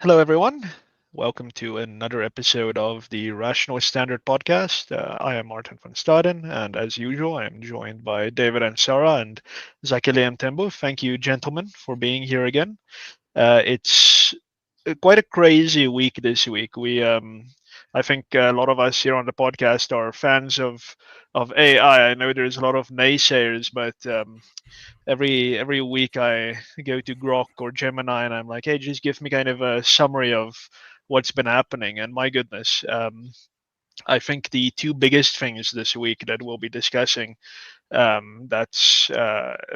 Hello, everyone. Welcome to another episode of the Rational Standard podcast. I am Martin van Staden, and as usual, I am joined by David Ansara and Zakhele Mthembu. Thank you, gentlemen, for being here again. It's quite a crazy week this week. I think a lot of us here on the podcast are fans of AI. I know there's a lot of naysayers, but every week I go to Grok or Gemini and I'm like, hey, just give me kind of a summary of what's been happening. And my goodness, I think the two biggest things this week that we'll be discussing that's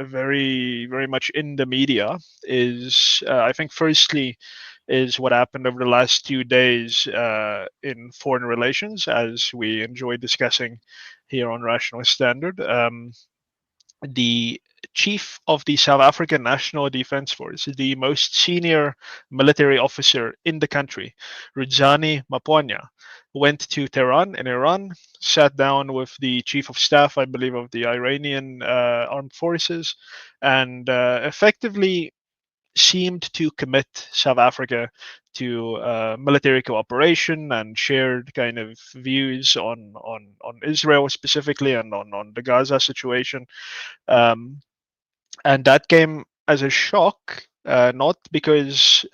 very much in the media is I think firstly is what happened over the last 2 days in foreign relations, as we enjoy discussing here on Rational Standard. The chief of the South African National Defense Force, the most senior military officer in the country, Rudzani Maphwanya, went to Tehran in Iran, sat down with the chief of staff, I believe, of the Iranian armed forces, and effectively seemed to commit South Africa to military cooperation and shared kind of views on Israel specifically and on the Gaza situation. Um, and that came as a shock, not because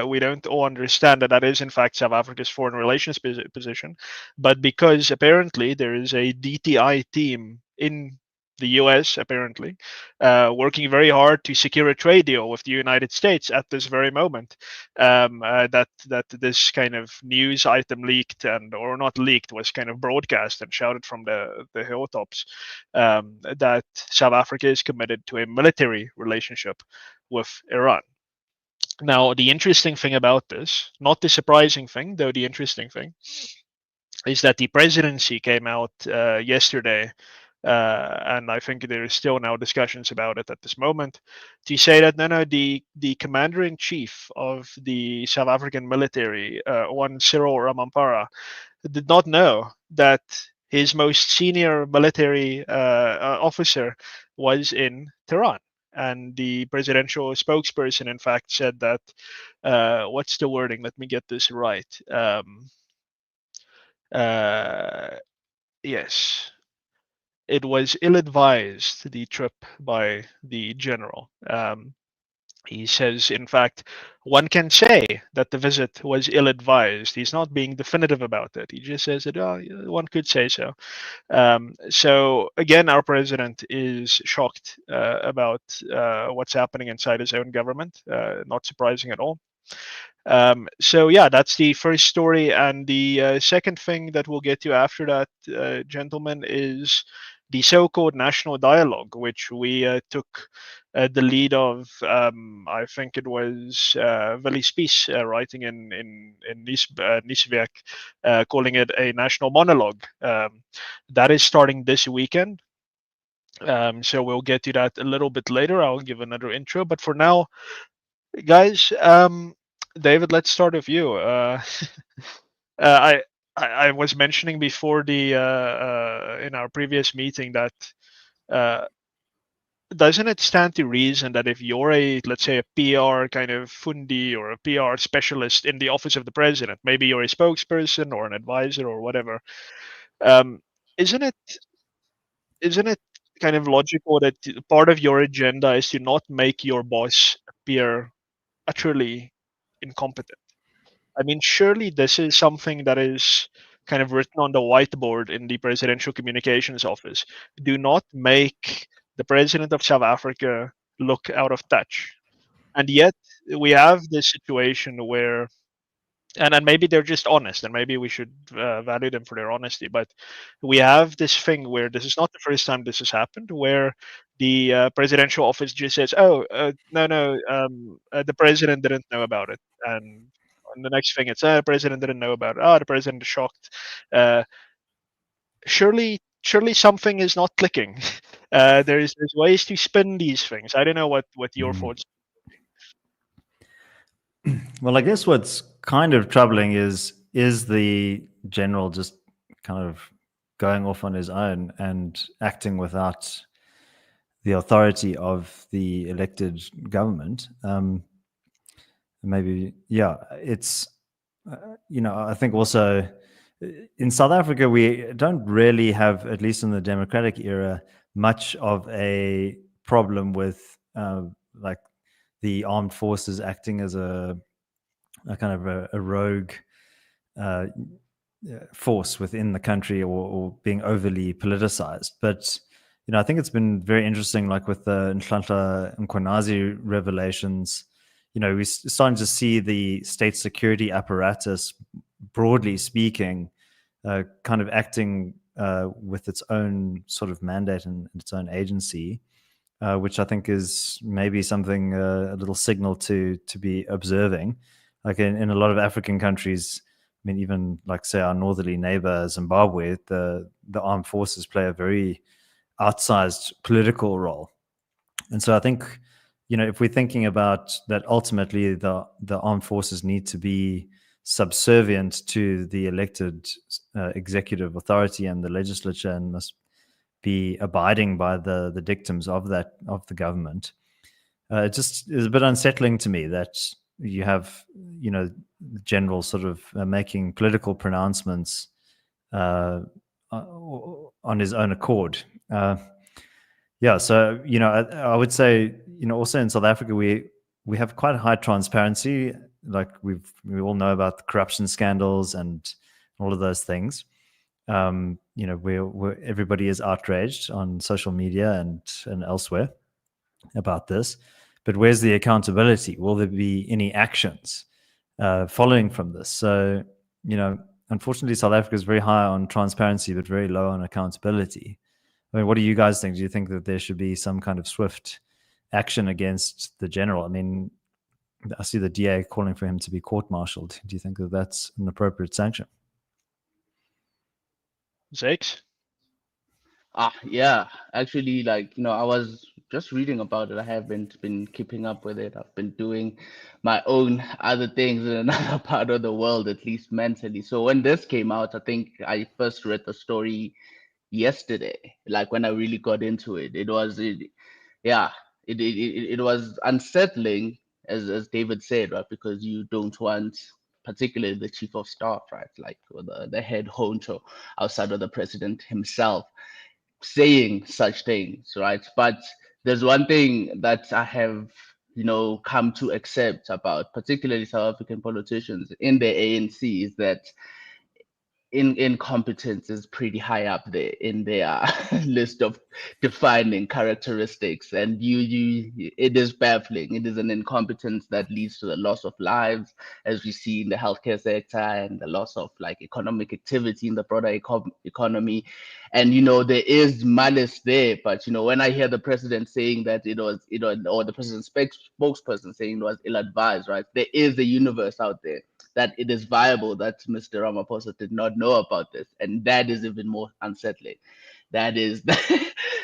we don't all understand that that is in fact South Africa's foreign relations position, but because apparently there is a DTI team in the US, apparently, working very hard to secure a trade deal with the United States at this very moment. That this kind of news item leaked and or not leaked was kind of broadcast and shouted from the hilltops, that South Africa is committed to a military relationship with Iran. Now, the interesting thing about this, not the surprising thing, though the interesting thing, is that the presidency came out yesterday, and I think there is still now discussions about it at this moment, to say that no, the commander in chief of the South African military, one Cyril did not know that his most senior military officer was in Tehran. And the presidential spokesperson, in fact, said that what's the wording? Let me get this right. Uh, yes, it was ill advised, the trip by the general. He says, in fact, one can say that the visit was ill advised. He's not being definitive about it. He just says that one could say so. So, again, our president is shocked about what's happening inside his own government. Not surprising at all. So yeah, that's the first story, and the second thing that we'll get to after that, gentlemen, is the so-called national dialogue, which we took the lead of. I think it was Willie Spies writing in Nisvek, calling it a national monologue. That is starting this weekend. So we'll get to that a little bit later. I'll give another intro, but for now, guys, David, let's start with you. I, I was mentioning before the in our previous meeting that uh, doesn't it stand to reason that if you're a, let's say, a PR kind of fundi or a PR specialist in the office of the president, maybe you're a spokesperson or an advisor or whatever, um, isn't it isn't it kind of logical that part of your agenda is to not make your boss appear utterly incompetent? I mean, surely this is something that is kind of written on the whiteboard in the presidential communications office. Do not make the president of South Africa look out of touch. And yet we have this situation where, and maybe they're just honest, and maybe we should value them for their honesty. But we have this thing where this is not the first time this has happened, where the presidential office just says, "Oh, no, the president didn't know about it," and the next thing it's, "The president didn't know about it. Oh, the president is shocked." Uh, surely something is not clicking. There's ways to spin these things. I don't know what your Mm. thoughts. Well, I guess what's kind of troubling is the general just kind of going off on his own and acting without the authority of the elected government. maybe, yeah, it's, I think also in South Africa, we don't really have, at least in the democratic era, much of a problem with like the armed forces acting as a kind of a rogue uh, force within the country, or being overly politicized. But I think it's been very interesting, like with the Nhlanhla Mkhwanazi revelations. We're starting to see the state security apparatus, broadly speaking, kind of acting with its own sort of mandate and its own agency, which I think is maybe something, a little signal to be observing. Like in a lot of African countries, I mean, even like say our northerly neighbor Zimbabwe, the armed forces play a very outsized political role. And so I think, if we're thinking about that, ultimately the armed forces need to be subservient to the elected executive authority and the legislature, and must be abiding by the dictums of the government. It just is a bit unsettling to me that you have, the general sort of making political pronouncements uh, on his own accord. Yeah, so I would say, also in South Africa, we have quite a high transparency. Like we all know about the corruption scandals and all of those things. Everybody is outraged on social media and elsewhere about this, but where's the accountability? Will there be any actions following from this? So, unfortunately, South Africa is very high on transparency, but very low on accountability. I mean, what do you guys think? Do you think that there should be some kind of swift action against the general? I mean, I see the DA calling for him to be court-martialed. Do you think that that's an appropriate sanction? Zakes? Yeah, actually, like, I was just reading about it. I haven't been keeping up with it. I've been doing my own other things in another part of the world, at least mentally. So when this came out, I think I first read the story yesterday, like when I really got into it. Yeah, it was unsettling, as David said, right? Because you don't want, particularly the chief of staff, right? Like, or the head honcho outside of the president himself saying such things, right? But there's one thing that I have, come to accept about particularly South African politicians in the ANC, is that incompetence is pretty high up there in their list of defining characteristics, and it is baffling. It is an incompetence that leads to the loss of lives, as we see in the healthcare sector, and the loss of like economic activity in the broader economy. And there is malice there, but when I hear the president saying that or the president's spokesperson saying it was ill-advised, right? There is a universe out there that it is viable that Mr. Ramaphosa did not know about this, and that is even more unsettling. That is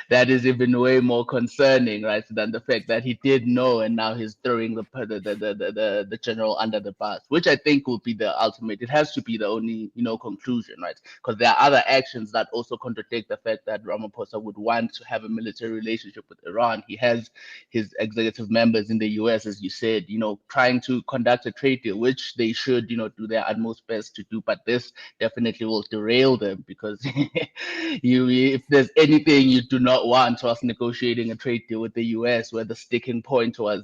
that is even way more concerning, right, than the fact that he did know and now he's throwing the general under the bus, which I think will be the ultimate. It has to be the only conclusion, right? Because there are other actions that also contradict the fact that Ramaphosa would want to have a military relationship with Iran. He has his executive members in the US, as you said, trying to conduct a trade deal, which they should, do their utmost best to do. But this definitely will derail them, because if there's anything you do not want whilst negotiating a trade deal with the US, where the sticking point was,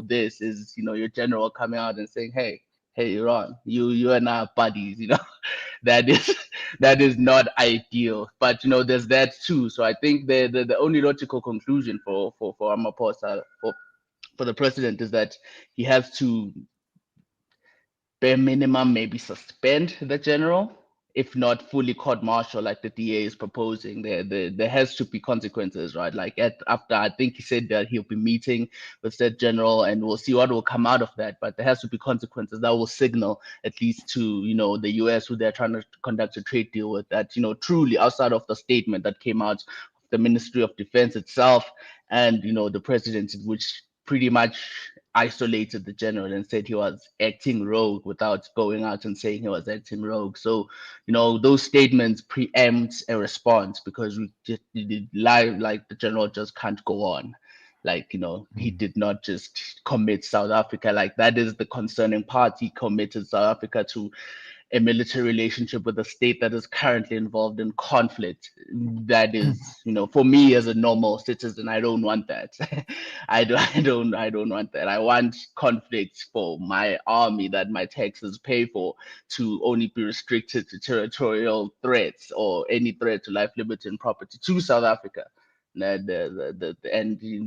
this is, your general coming out and saying, hey, Iran, you and I are buddies, that is that is not ideal. But there's that too. So I think the only logical conclusion for Ramaphosa, for the president, is that he has to bare minimum maybe suspend the general, if not fully court martial like the DA is proposing. There has to be consequences, right? Like after, I think he said that he'll be meeting with that general, and we'll see what will come out of that. But there has to be consequences that will signal, at least to the US, who they're trying to conduct a trade deal with, that truly, outside of the statement that came out of the Ministry of Defense itself and the president, which pretty much isolated the general and said he was acting rogue without going out and saying he was acting rogue. So, those statements preempt a response, because we just live, like, the general just can't go on. Like, he did not just commit South Africa. Like, that is the concerning part. He committed South Africa to a military relationship with a state that is currently involved in conflict. That is, for me as a normal citizen, I don't want that. I don't want that. I want conflict for my army that my taxes pay for to only be restricted to territorial threats or any threat to life, liberty, and property to South Africa. And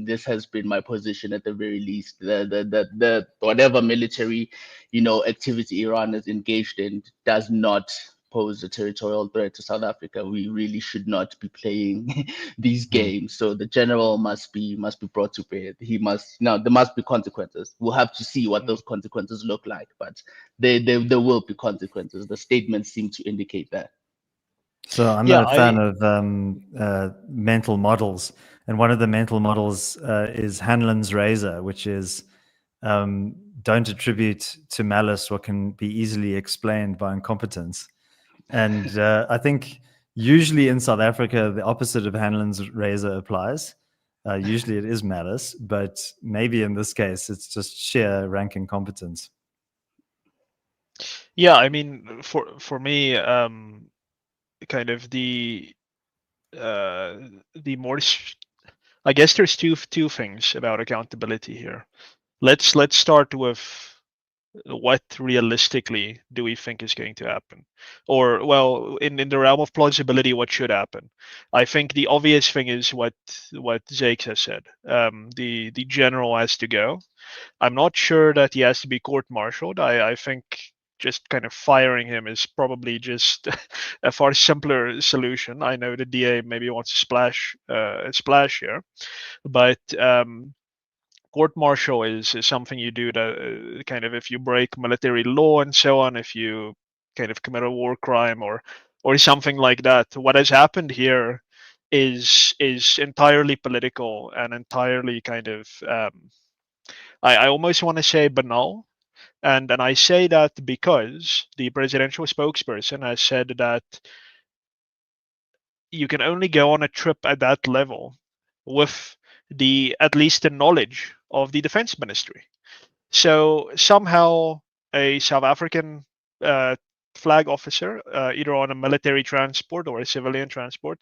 this has been my position at the very least. The whatever military, activity Iran is engaged in does not pose a territorial threat to South Africa. We really should not be playing these games. So the general must be brought to bear. There must be consequences. We'll have to see what those consequences look like, but there will be consequences. The statements seem to indicate that. So I'm Yeah, a fan of mental models, and one of the mental models is Hanlon's razor, which is don't attribute to malice what can be easily explained by incompetence. And I think usually in South Africa, the opposite of Hanlon's razor applies. Usually it is malice, but maybe in this case, it's just sheer rank incompetence. yeah. I mean, for me, kind of the more I guess there's two things about accountability here. Let's start with what realistically do we think is going to happen, or well, in the realm of plausibility, what should happen. I think the obvious thing is what Jake has said. The general has to go. I'm not sure that he has to be court-martialed. I think just kind of firing him is probably just a far simpler solution. I know the DA maybe wants to splash here, but court-martial is something you do to kind of if you break military law and so on, if you kind of commit a war crime or something like that. What has happened here is entirely political and entirely kind of I almost want to say banal. And I say that because the presidential spokesperson has said that you can only go on a trip at that level with at least the knowledge of the defense ministry. So somehow a South African uh, flag officer, either on a military transport or a civilian transport,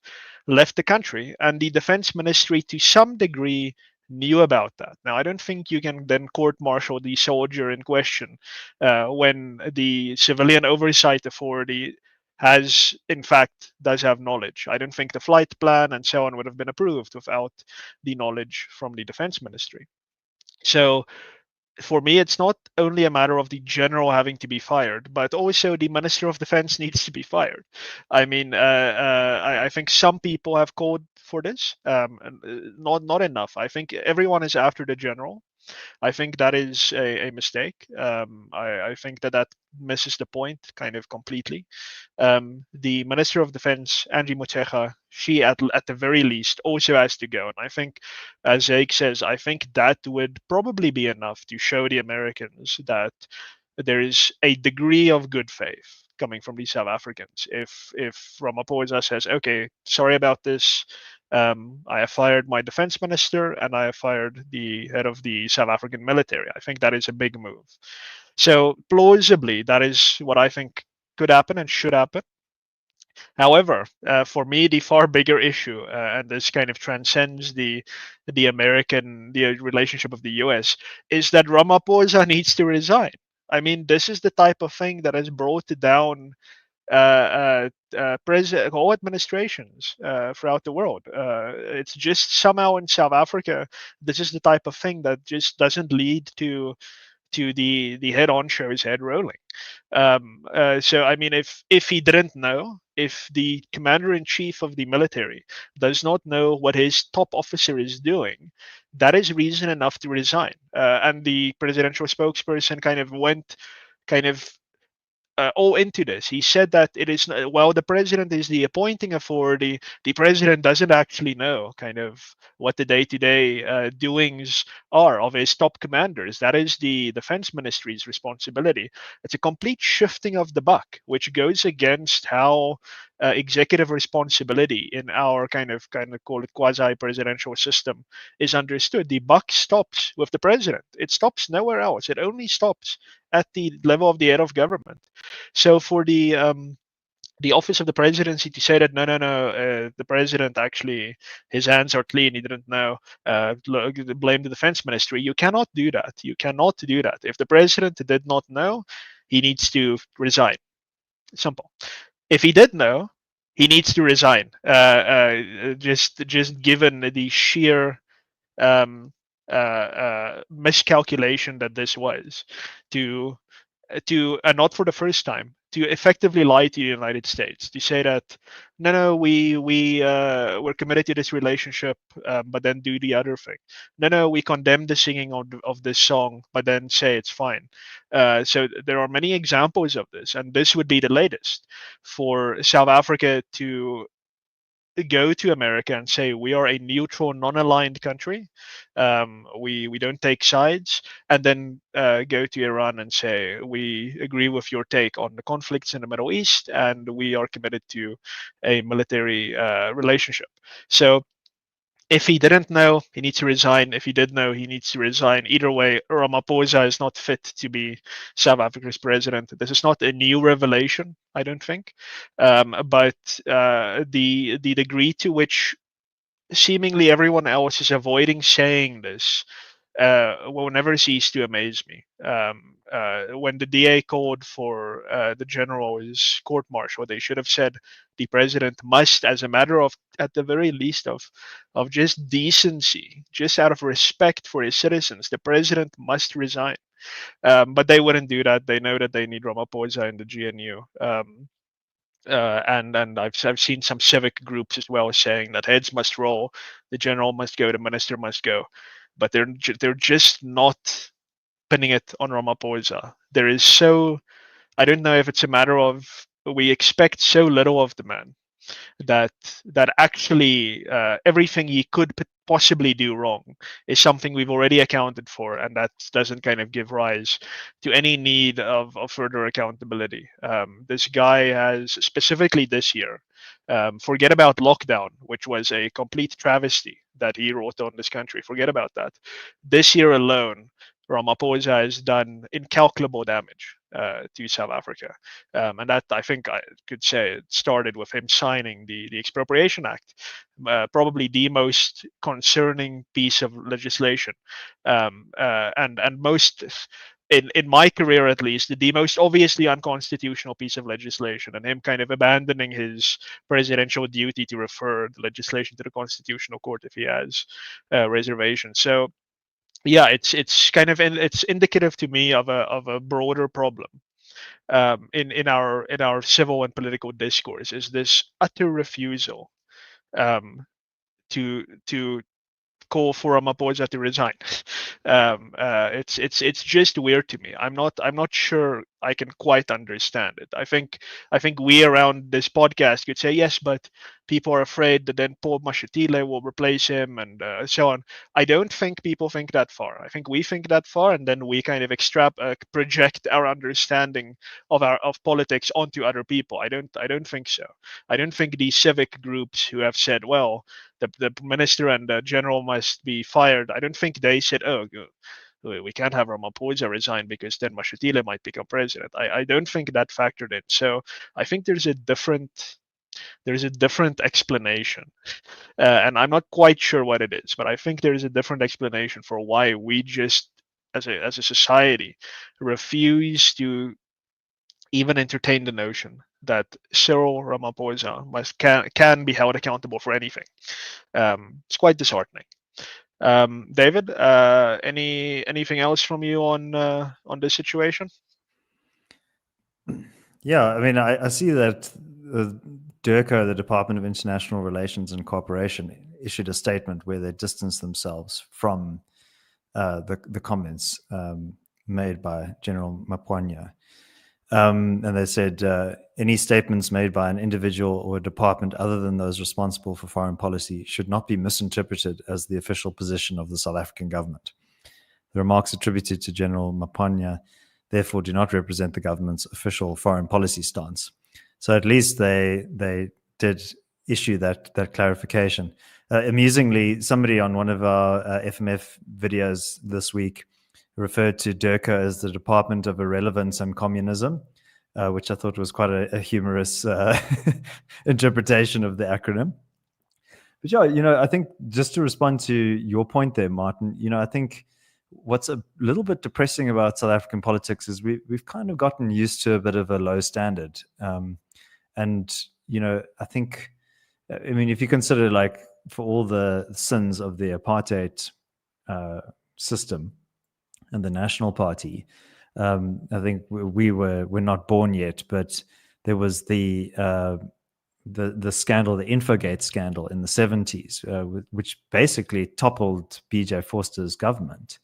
left the country, and the defense ministry, to some degree, knew about that. Now, I don't think you can then court-martial the soldier in question when the civilian oversight authority in fact, does have knowledge. I don't think the flight plan and so on would have been approved without the knowledge from the defense ministry. So for me, it's not only a matter of the general having to be fired, but also the Minister of Defense needs to be fired. I mean, I think some people have called for this, and not enough. I think everyone is after the general. I think that is a mistake. I think that misses the point kind of completely. The Minister of Defense, Angie Motshekga, she at the very least also has to go. And I think, as Jake says, I think that would probably be enough to show the Americans that there is a degree of good faith coming from these South Africans. If Ramaphosa says, okay, sorry about this, I have fired my defense minister and I have fired the head of the South African military. I think that is a big move. So plausibly, that is what I think could happen and should happen. However, for me, the far bigger issue, and this kind of transcends the relationship of the U.S., is that Ramaphosa needs to resign. I mean, this is the type of thing that has brought down all administrations throughout the world. It's just somehow in South Africa, this is the type of thing that just doesn't lead to the head honcho his head rolling. So I mean, if he didn't know, if the commander in chief of the military does not know what his top officer is doing, that is reason enough to resign. And the presidential spokesperson kind of went kind of all into this. He said that it is while the president is the appointing authority, the president doesn't actually know kind of what the day-to-day doings are of his top commanders. That is the defense ministry's responsibility. It's a complete shifting of the buck, which goes against how executive responsibility in our kind of call it quasi-presidential system is understood, the buck stops with the president. It stops nowhere else. It only stops at the level of the head of government. So for the office of the presidency to say that no, the president actually his hands are clean, he didn't know, blame the defense ministry. You cannot do that. You cannot do that. If the president did not know, he needs to resign. Simple. If he did know, he needs to resign. Just given the sheer miscalculation that this was, to and not for the first time, to effectively lie to the United States, to say that no, we're committed to this relationship, but then do the other thing. No, we condemn the singing of this song, but then say it's fine. So there are many examples of this, and this would be the latest for South Africa to go to America and say we are a neutral, non-aligned country. We don't take sides, and then go to Iran and say we agree with your take on the conflicts in the Middle East, and we are committed to a military relationship. So if he didn't know, he needs to resign. If he did know, he needs to resign. Either way, Ramaphosa is not fit to be South Africa's president. This is not a new revelation, I don't think, but the degree to which seemingly everyone else is avoiding saying this will never cease to amaze me. When the DA called for the general's court martial, they should have said the president must, as a matter of, at the very least, of just decency, just out of respect for his citizens, the president must resign. But they wouldn't do that. They know that they need Ramaphosa in the GNU. And I've seen some civic groups as well saying that heads must roll, the general must go, the minister must go, but they're just not pinning it on Ramaphosa. There is so, I don't know if it's a matter of we expect so little of the man that actually everything he could possibly do wrong is something we've already accounted for, and that doesn't kind of give rise to any need of further accountability. This guy has, specifically this year, forget about lockdown, which was a complete travesty that he wrote on this country. Forget about that. This year alone, Ramaphosa has done incalculable damage to South Africa. And that, I think I could say, it started with him signing the Expropriation Act, probably the most concerning piece of legislation, and most, in my career at least, the most obviously unconstitutional piece of legislation, and him kind of abandoning his presidential duty to refer the legislation to the Constitutional Court if he has reservations. So yeah, it's kind of, it's indicative to me of a broader problem in our civil and political discourse, is this utter refusal to call for Ramaphosa to resign. It's just weird to me. I'm not sure I can quite understand it. I think we around this podcast could say yes, but people are afraid that then Paul Mashatile will replace him, and so on. I don't think people think that far. I think we think that far, and then we kind of project our understanding of politics onto other people. I don't think so. I don't think these civic groups who have said, well, the minister and the general must be fired, I don't think they said, oh, we can't have Ramaphosa resign because then Mashatile might become president. I don't think that factored in. So I think there's a different explanation, and I'm not quite sure what it is, but I think there is a different explanation for why we just, as a society, refuse to even entertain the notion that Cyril Ramaphosa can be held accountable for anything. It's quite disheartening. David, anything else from you on this situation? Yeah, I mean, I see that DIRCO, the Department of International Relations and Cooperation, issued a statement where they distanced themselves from the comments made by General Maphwanya. And they said, any statements made by an individual or a department other than those responsible for foreign policy should not be misinterpreted as the official position of the South African government. The remarks attributed to General Maphwanya therefore do not represent the government's official foreign policy stance. So at least they did issue that clarification. Amusingly, somebody on one of our FMF videos this week referred to DIRCO as the Department of Irrelevance and Communism, which I thought was quite a humorous interpretation of the acronym. But yeah, I think just to respond to your point there, Martin, I think what's a little bit depressing about South African politics is we've kind of gotten used to a bit of a low standard. And, I think, if you consider, like, for all the sins of the apartheid system and the National Party, I think we're not born yet, but there was the scandal, the Infogate scandal in the 70s, which basically toppled BJ Forster's government.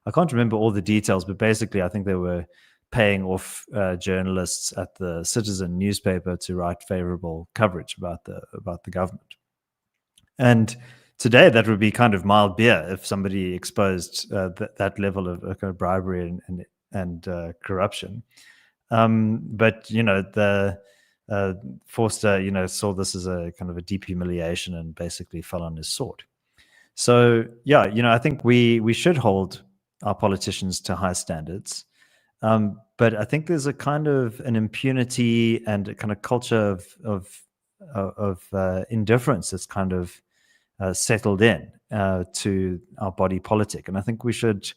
I can't remember all the details, but basically I think they were paying off journalists at the Citizen newspaper to write favorable coverage about the government. And today that would be kind of mild beer if somebody exposed that level of kind of bribery and corruption. But the Forster, saw this as a kind of a deep humiliation and basically fell on his sword. So yeah, I think we should hold our politicians to high standards. But I think there's a kind of an impunity and a kind of culture of indifference that's kind of settled in to our body politic. And I think we should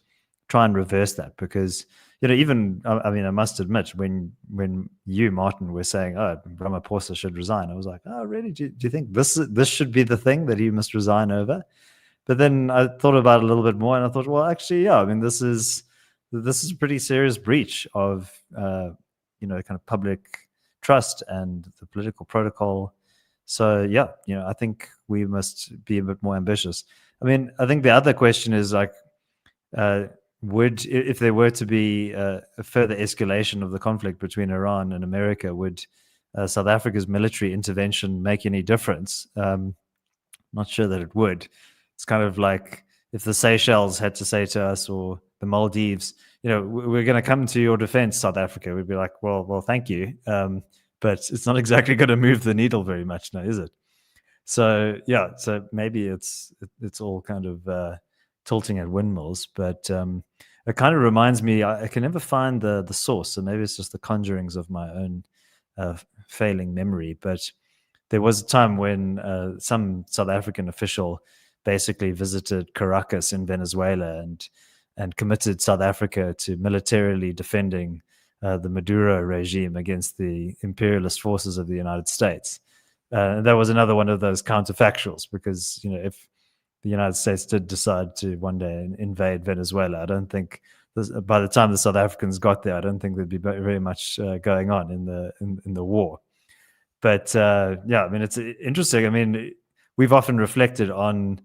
try and reverse that, because, even, I must admit, when you, Martin, were saying, oh, Ramaphosa should resign, I was like, oh, really? Do you think this should be the thing that he must resign over? But then I thought about it a little bit more, and I thought, well, actually, yeah, this is a pretty serious breach of, kind of public trust and the political protocol. So yeah, I think we must be a bit more ambitious. I think the other question is, like, if there were to be a further escalation of the conflict between Iran and America, would South Africa's military intervention make any difference? Not sure that it would. It's kind of like if the Seychelles had to say to us, or the Maldives, we're going to come to your defense, South Africa. We'd be like, well, thank you. But it's not exactly going to move the needle very much now, is it? So yeah, so maybe it's all kind of tilting at windmills, but it kind of reminds me, I can never find the source, so maybe it's just the conjurings of my own failing memory. But there was a time when some South African official basically visited Caracas in Venezuela and committed South Africa to militarily defending the Maduro regime against the imperialist forces of the United States. That was another one of those counterfactuals, because, if the United States did decide to one day invade Venezuela, I don't think by the time the South Africans got there, I don't think there'd be very much going on in the war. But yeah, it's interesting. We've often reflected on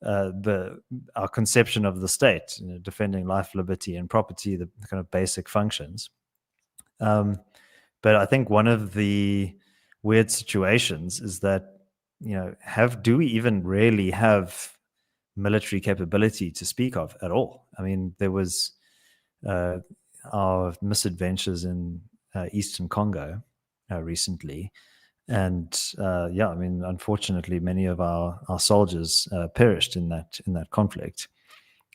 our conception of the state, defending life, liberty, and property, the kind of basic functions. But I think one of the weird situations is that, do we even really have military capability to speak of at all? There was our misadventures in Eastern Congo recently. And unfortunately, many of our soldiers perished in that conflict.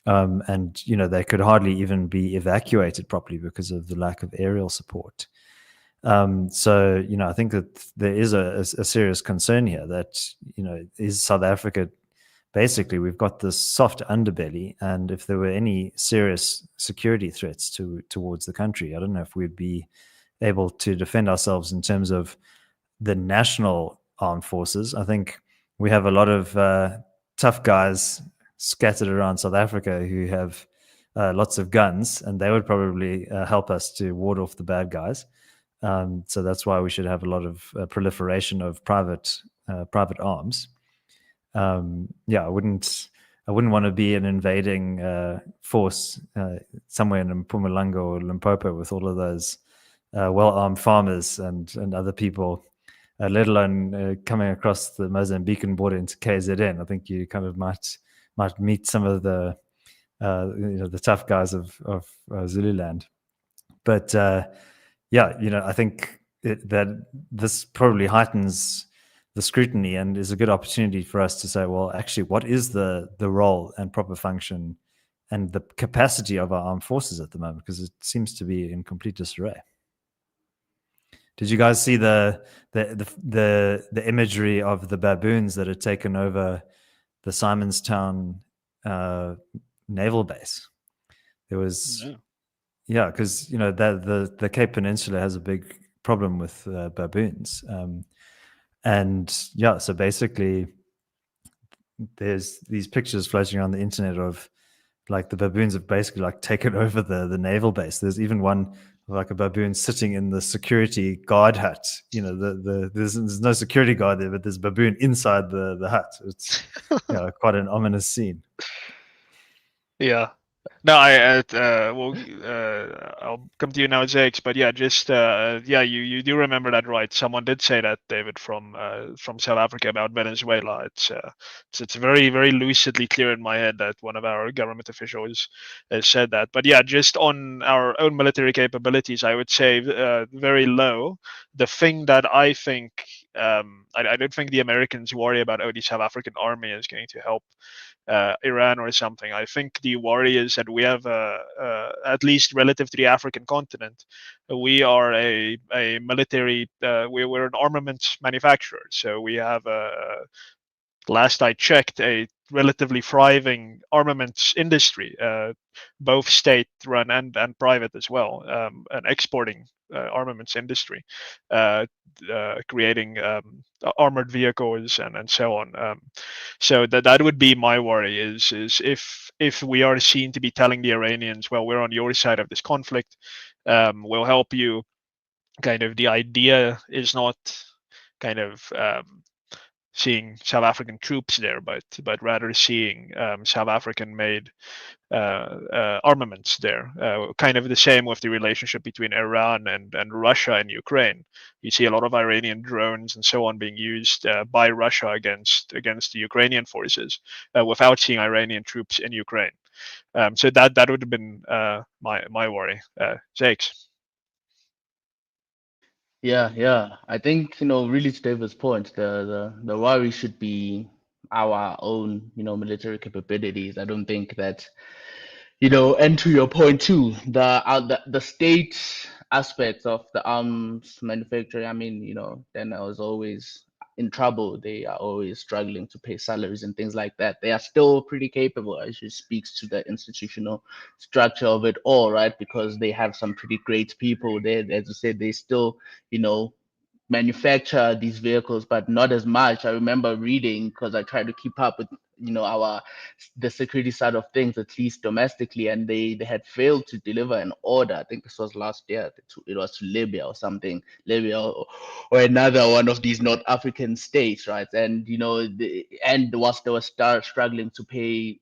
And they could hardly even be evacuated properly because of the lack of aerial support. So I think that there is a serious concern here that is South Africa. Basically, we've got this soft underbelly, and if there were any serious security threats towards the country, I don't know if we'd be able to defend ourselves in terms of the national armed forces. I think we have a lot of tough guys scattered around South Africa who have lots of guns, and they would probably help us to ward off the bad guys. So that's why we should have a lot of proliferation of private arms. I wouldn't want to be an invading force somewhere in Mpumalanga or Limpopo with all of those well-armed farmers and other people, let alone coming across the Mozambican border into KZN. I think you kind of might meet some of the the tough guys of Zululand. But I think that this probably heightens the scrutiny and is a good opportunity for us to say, well, actually, what is the role and proper function and the capacity of our armed forces at the moment? Because it seems to be in complete disarray. Did you guys see the imagery of the baboons that had taken over the Simonstown naval base? There was, No. yeah, because the Cape Peninsula has a big problem with baboons, and yeah, so basically, there's these pictures floating around the internet of like the baboons have basically like taken over the naval base. There's even one like a baboon sitting in the security guard hut. There's no security guard there, but there's a baboon inside the hut. It's quite an ominous scene. Yeah. No, I'll come to you now, Jakes. But yeah, just you do remember that, right? Someone did say that, David, from South Africa about Venezuela. It's very very lucidly clear in my head that one of our government officials has said that. But yeah, just on our own military capabilities, I would say very low. The thing that I think, I don't think the Americans worry about, oh, the South African army is going to help Iran or something. I think the worry is that we have, at least relative to the African continent, we are a military, we're an armaments manufacturer. So we have, last I checked, a relatively thriving armaments industry, both state-run and private as well, an exporting armaments industry, uh, creating armored vehicles and so on. So that would be my worry is if we are seen to be telling the Iranians, well, we're on your side of this conflict, we'll help you. Kind of the idea is not kind of seeing South African troops there, but rather seeing South African-made armaments there. Kind of the same with the relationship between Iran and Russia and Ukraine. You see a lot of Iranian drones and so on being used by Russia against the Ukrainian forces without seeing Iranian troops in Ukraine. So that would have been my worry. Jakes. Yeah. I think, really to David's point, the worry should be our own, military capabilities. I don't think that, and to your point too, the state aspects of the arms manufacturing. I mean, then I was always in trouble. They are always struggling to pay salaries and things like that. They are still pretty capable. It just speaks to the institutional structure of it all, right? Because they have some pretty great people there. As you said, they still, you know, manufacture these vehicles, but not as much. I remember reading because I try to keep up with our the security side of things, at least domestically, and they had failed to deliver an order. I think this was last year. It was to Libya or something, Libya or another one of these North African states, right? And and whilst they were struggling to pay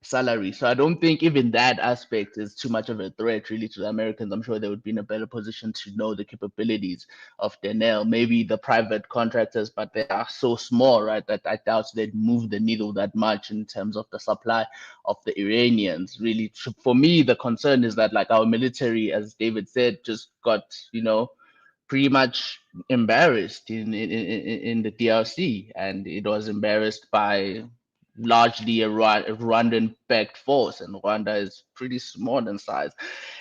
salary. So I don't think even that aspect is too much of a threat really to the Americans. I'm sure they would be in a better position to know the capabilities of Danielle, maybe the private contractors, but they are so small, right, that I doubt they'd move the needle that much in terms of the supply of the Iranians. Really, for me, the concern is that like our military, as David said, just got, pretty much embarrassed in the DRC, and it was embarrassed by largely a Rwandan-backed force, and Rwanda is pretty small in size,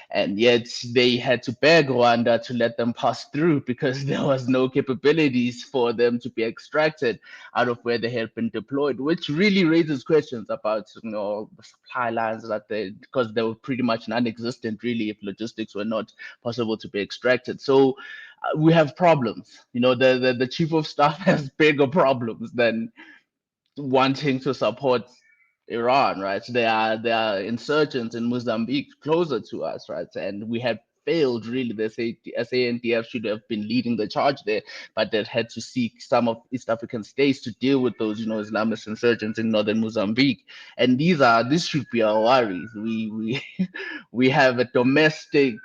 and yet they had to beg Rwanda to let them pass through because there was no capabilities for them to be extracted out of where they had been deployed, which really raises questions about the supply lines that because they were pretty much non-existent really if logistics were not possible to be extracted. So we have problems. The chief of staff has bigger problems than wanting to support Iran, right? They are insurgents in Mozambique closer to us, right? And we had failed really. The SANDF should have been leading the charge there, but they had to seek some of East African states to deal with those, Islamist insurgents in northern Mozambique. And this should be our worries. We we have a domestic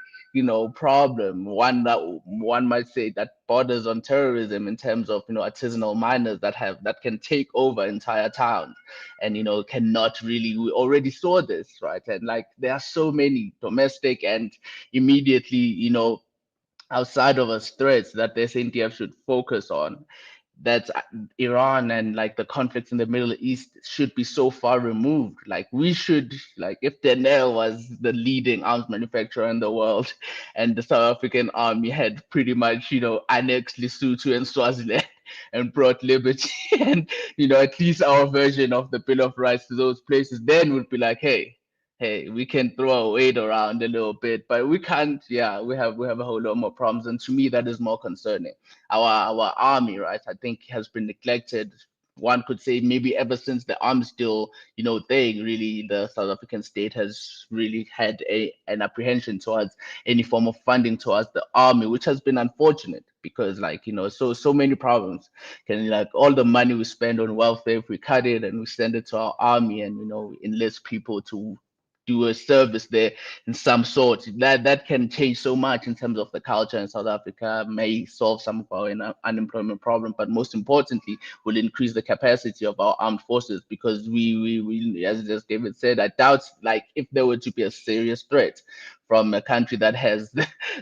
problem, one that one might say that borders on terrorism in terms of artisanal miners that can take over entire towns and cannot really. We already saw this, right? And like there are so many domestic and immediately outside of us threats that the SANDF should focus on, that Iran and like the conflicts in the Middle East should be so far removed. Like we should, like if Daniel was the leading arms manufacturer in the world, and the South African army had pretty much, annexed Lesotho and Swaziland and brought liberty and, at least our version of the Bill of Rights to those places, then would be like, hey, we can throw our weight around a little bit, but we can't. Yeah, we have a whole lot more problems, and to me, that is more concerning. Our army, right? I think has been neglected. One could say maybe ever since the arms deal, thing. Really, the South African state has really had an apprehension towards any form of funding towards the army, which has been unfortunate because, like, so many problems. Can, like, all the money we spend on welfare, if we cut it and we send it to our army and enlist people to do a service there in some sort, that can change so much in terms of the culture in South Africa, may solve some of our unemployment problem, but most importantly will increase the capacity of our armed forces, because we as just David said, I doubt, like, if there were to be a serious threat from a country that has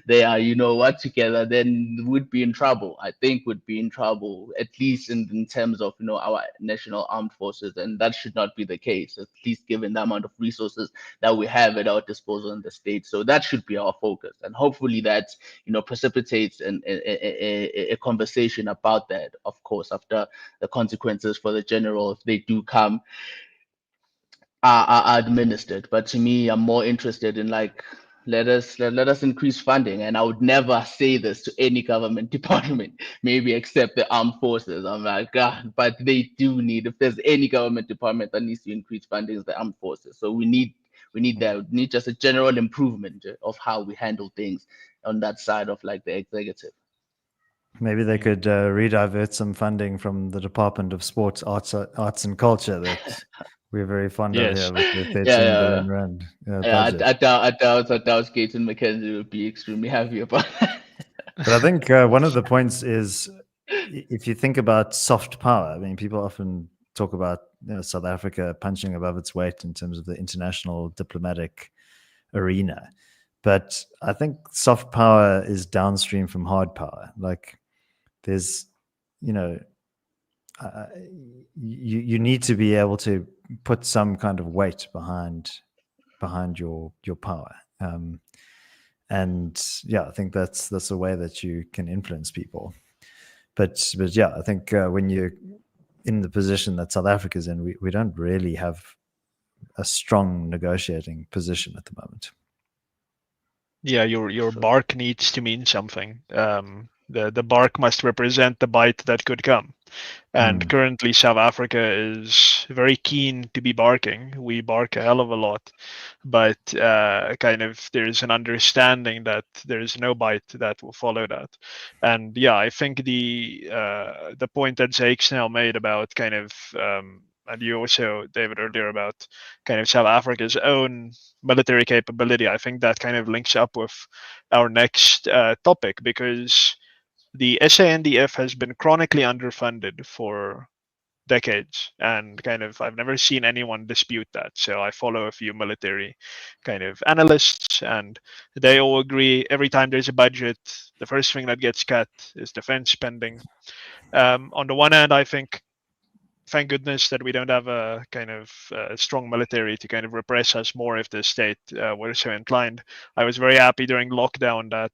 they are, what, together, then would be in trouble. I think would be in trouble, at least in terms of, our national armed forces, and that should not be the case, at least given the amount of resources that we have at our disposal in the state. So that should be our focus, and hopefully that, precipitates a conversation about that, of course, after the consequences for the general, if they do come, are administered. But to me, I'm more interested in, like, let us increase funding. And I would never say this to any government department, maybe except the armed forces. I'm like, God, but they do need, if there's any government department that needs to increase funding, it's the armed forces. So we need that. We need just a general improvement of how we handle things on that side of, like, the executive. Maybe they could redivert some funding from the Department of Sports, Arts and Culture that we're very fond of Yes. here with the Yeah, 13 yeah. billion rand Yeah, budget. I doubt Gaten McKenzie would be extremely happy about that. But I think one of the points is, if you think about soft power, I mean, people often talk about South Africa punching above its weight in terms of the international diplomatic arena. But I think soft power is downstream from hard power. Like, there's, you know, you need to be able to put some kind of weight behind your power. And yeah, I think that's a way that you can influence people. But yeah, I think when you're in the position that South Africa's in, we don't really have a strong negotiating position at the moment. Yeah, your bark needs to mean something. The bark must represent the bite that could come. And currently, South Africa is very keen to be barking. We bark a hell of a lot, but kind of there's an understanding that there's no bite that will follow that. And yeah, I think the point that Zakes now made about kind of and you also, David, earlier about kind of South Africa's own military capability, I think that kind of links up with our next topic, because the SANDF has been chronically underfunded for decades, and kind of I've never seen anyone dispute that. So I follow a few military kind of analysts, and they all agree every time there's a budget, the first thing that gets cut is defense spending. On the one hand, I think, thank goodness that we don't have a kind of strong military to kind of repress us more if the state were so inclined. I was very happy during lockdown that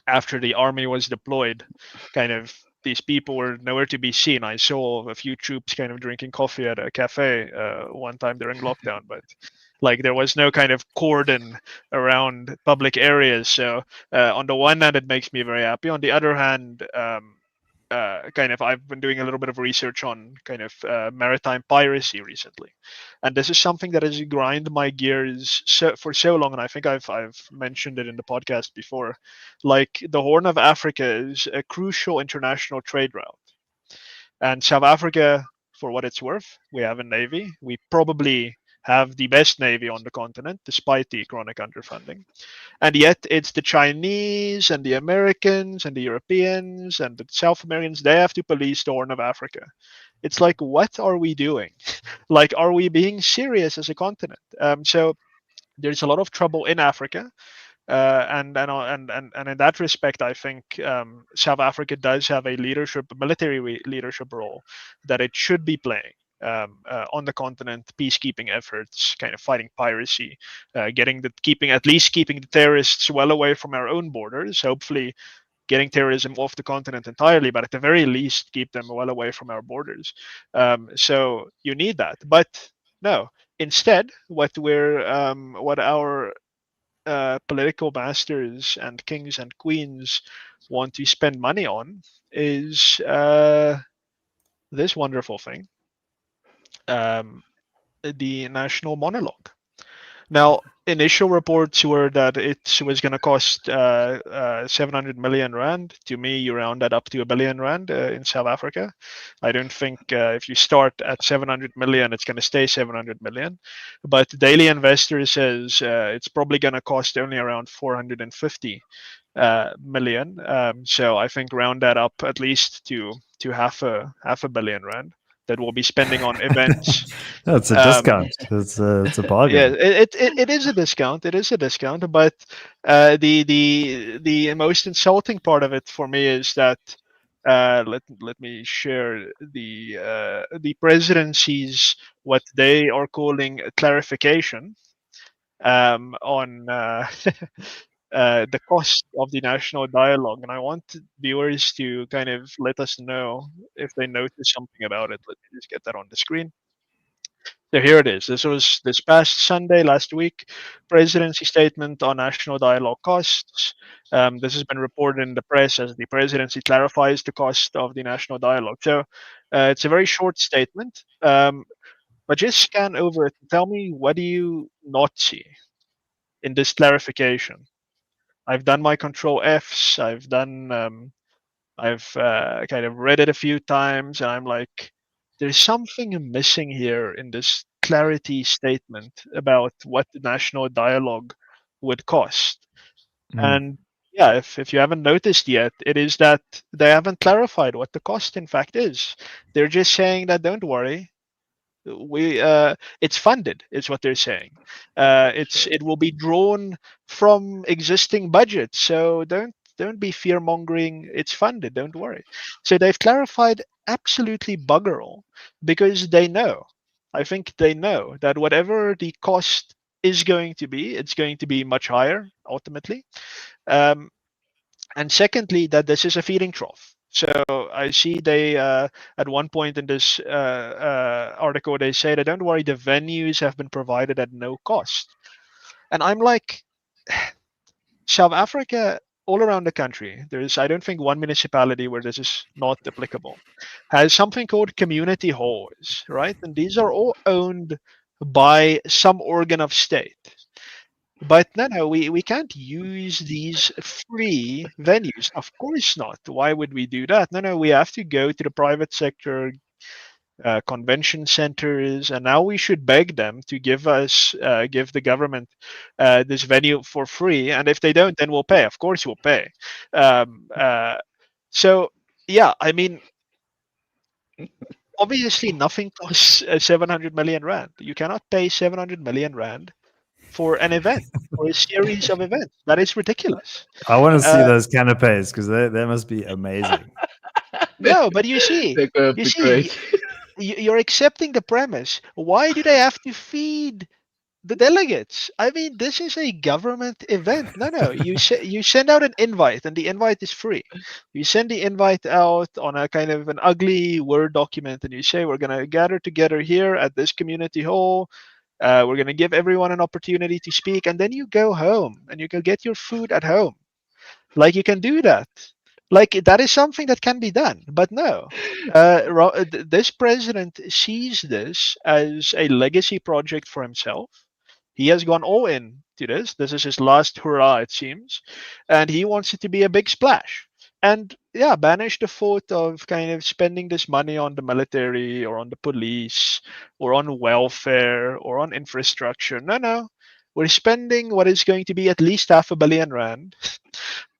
after the army was deployed, kind of these people were nowhere to be seen. I saw a few troops kind of drinking coffee at a cafe one time during lockdown, but like there was no kind of cordon around public areas. So on the one hand, it makes me very happy. On the other hand, kind of I've been doing a little bit of research on kind of maritime piracy recently, and this is something that has grind my gears for so long. And I think I've mentioned it in the podcast before. Like, the Horn of Africa is a crucial international trade route, and South Africa, for what it's worth, we have a navy. We probably have the best navy on the continent, despite the chronic underfunding. And yet it's the Chinese and the Americans and the Europeans and the South Americans, they have to police the Horn of Africa. It's like, what are we doing? Like, are we being serious as a continent? So there's a lot of trouble in Africa. And in that respect, I think South Africa does have a leadership role that it should be playing on the continent, peacekeeping efforts, kind of fighting piracy, keeping at least keeping the terrorists well away from our own borders. Hopefully, getting terrorism off the continent entirely, but at the very least, keep them well away from our borders. So you need that, but no. Instead, what our political masters and kings and queens want to spend money on is this wonderful thing, um, the national monologue. Now, initial reports were that it was going to cost 700 million rand. To me, you round that up to a billion rand in South Africa. I don't think if you start at 700 million, it's going to stay 700 million. But Daily Investor says it's probably going to cost only around 450 million. So I think round that up at least to half a billion rand that we'll be spending on events. That's a Um, discount. It's a yeah, bargain. it is a discount. It is a discount, but the most insulting part of it for me is that let me share the presidency's what they are calling a clarification on the cost of the national dialogue, and I want viewers to kind of let us know if they notice something about it. Let me just get that on the screen. So here it is. This was this past Sunday, last week, presidency statement on national dialogue costs. This has been reported in the press as the presidency clarifies the cost of the national dialogue. So it's a very short statement, but just scan over it and tell me what do you not see in this clarification. I've done my control Fs. I've kind of read it a few times, and I'm like, there's something missing here in this clarity statement about what the national dialogue would cost. Mm. And yeah, if you haven't noticed yet, it is that they haven't clarified what the cost in fact is. They're just saying that don't worry, it's funded is what they're saying. It will be drawn from existing budgets, so don't be fear mongering. It's funded, don't worry. So they've clarified absolutely bugger all because they know, I think they know that whatever the cost is going to be, it's going to be much higher ultimately. um, and secondly, that this is a feeding trough. So I see they at one point in this article they say that don't worry, the venues have been provided at no cost, and I'm like, South Africa, all around the country, there's I don't think one municipality where this is not applicable, has something called community halls, right? And these are all owned by some organ of state. But no, we can't use these free venues. Of course not. Why would we do that? No, we have to go to the private sector, convention centers, and now we should beg them to give the government this venue for free. And if they don't, then we'll pay. Of course, we'll pay. Um, uh, so yeah, I mean, obviously, nothing costs 700 million rand. You cannot pay 700 million rand for an event or a series of events. That is ridiculous. I want to see Uh, those canapes because they must be amazing. They're, no, but they're gonna you be see, great. you're accepting the premise. Why do they have to feed the delegates? I mean, this is a government event. No. You send out an invite, and the invite is free. You send the invite out on a kind of an ugly Word document, and you say we're gonna gather together here at this community hall. We're gonna give everyone an opportunity to speak, and then you go home and you can get your food at home. Like you can do that. Like that is something that can be done. But no, this president sees this as a legacy project for himself. He has gone all in to this. This is his last hurrah, it seems, and he wants it to be a big splash. And yeah, banish the thought of kind of spending this money on the military or on the police or on welfare or on infrastructure. No. We're spending what is going to be at least half a billion rand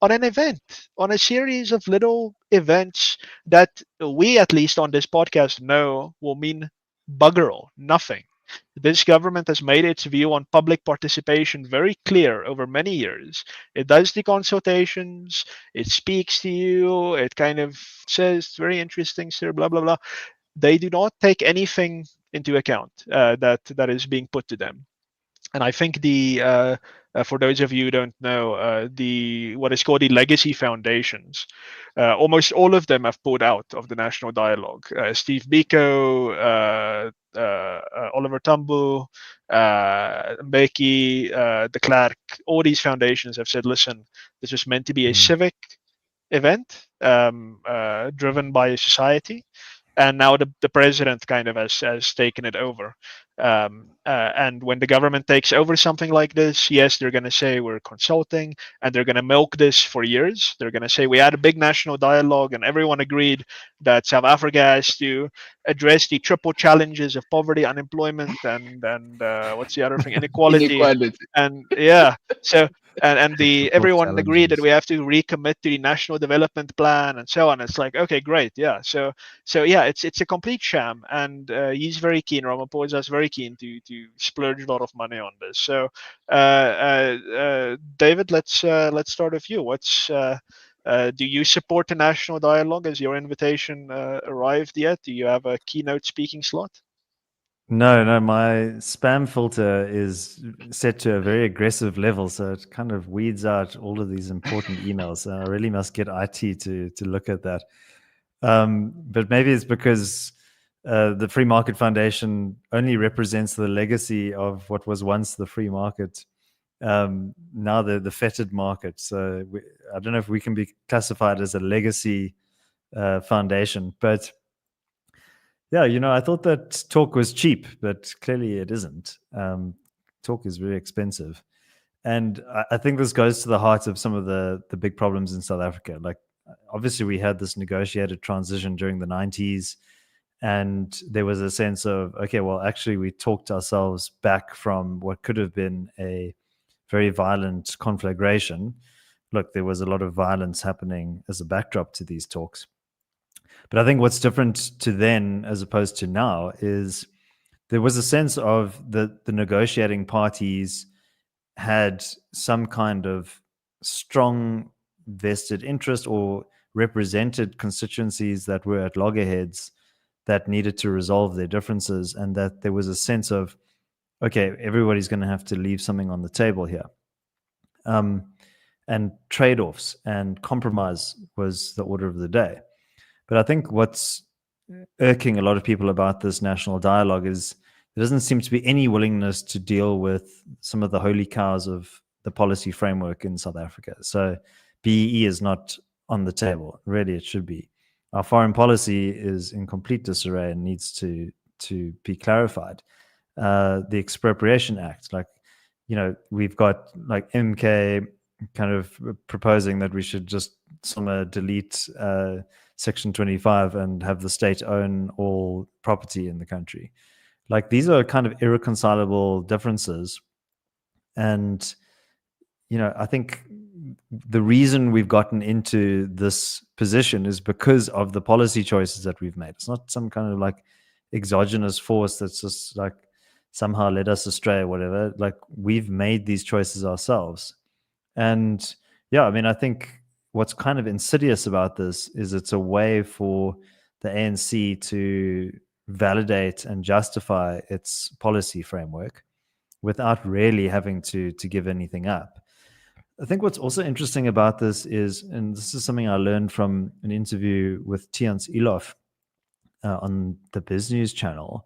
on an event, on a series of little events that we, at least on this podcast, know will mean bugger all, nothing. This government has made its view on public participation very clear over many years. It does the consultations, it speaks to you, it kind of says, very interesting, sir, blah, blah, blah. They do not take anything into account that is being put to them. And I think for those of you who don't know, the what is called the legacy foundations, almost all of them have pulled out of the national dialogue. Steve Biko, Oliver Tambo, Mbeki, de Klerk, all these foundations have said, listen, this was meant to be a civic event driven by society, and now the president kind of has taken it over. And when the government takes over something like this, yes, they're going to say we're consulting, and they're going to milk this for years. They're going to say we had a big national dialogue, and everyone agreed that South Africa has to address the triple challenges of poverty, unemployment, and what's the other thing, inequality. Inequality. And yeah, so and the everyone agreed that challenges. we have to recommit to the national development plan and so on. It's like, okay, great, yeah. So yeah, it's a complete sham, and he's very keen. Ramaphosa is very keen to splurge a lot of money on this. So David, let's start with you. What's do you support the national dialogue? Has your invitation arrived yet? Do you have a keynote speaking slot? No, my spam filter is set to a very aggressive level, so it kind of weeds out all of these important emails. I really must get IT to look at that. But maybe it's because the Free Market Foundation only represents the legacy of what was once the free market, now the fettered market. So I don't know if we can be classified as a legacy foundation, but yeah, I thought that talk was cheap, but clearly it isn't. Talk is very expensive. And I think this goes to the heart of some of the big problems in South Africa. Like, obviously, we had this negotiated transition during the 90s, and there was a sense of, okay, well, actually, we talked ourselves back from what could have been a very violent conflagration. Look, there was a lot of violence happening as a backdrop to these talks. But I think what's different to then as opposed to now is there was a sense of the negotiating parties had some kind of strong vested interest or represented constituencies that were at loggerheads that needed to resolve their differences, and that there was a sense of, okay, everybody's going to have to leave something on the table here. And trade-offs and compromise was the order of the day. But I think what's irking a lot of people about this national dialogue is there doesn't seem to be any willingness to deal with some of the holy cows of the policy framework in South Africa. So BEE is not on the table. Really, it should be. Our foreign policy is in complete disarray and needs to be clarified. The Expropriation Act, we've got like MK kind of proposing that we should just somehow delete Section 25 and have the state own all property in the country. Like, these are kind of irreconcilable differences. And, I think the reason we've gotten into this position is because of the policy choices that we've made. It's not some kind of like exogenous force that's just like somehow led us astray or whatever. Like, we've made these choices ourselves. And yeah, I mean, I think what's kind of insidious about this is it's a way for the ANC to validate and justify its policy framework without really having to give anything up. I think what's also interesting about this is, and this is something I learned from an interview with Tians Ilof on the Biz News channel,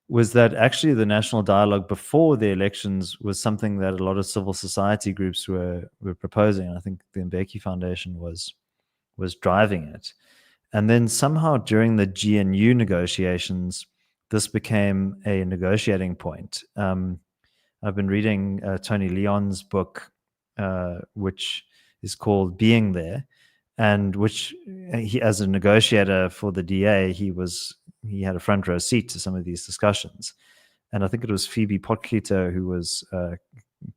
was that actually the national dialogue before the elections was something that a lot of civil society groups were proposing. And I think the Mbeki Foundation was driving it. And then somehow during the GNU negotiations, this became a negotiating point. I've been reading Tony Leon's book, which is called Being There, and which he, as a negotiator for the DA, he had a front row seat to some of these discussions. And I think it was Phoebe Potgieter who was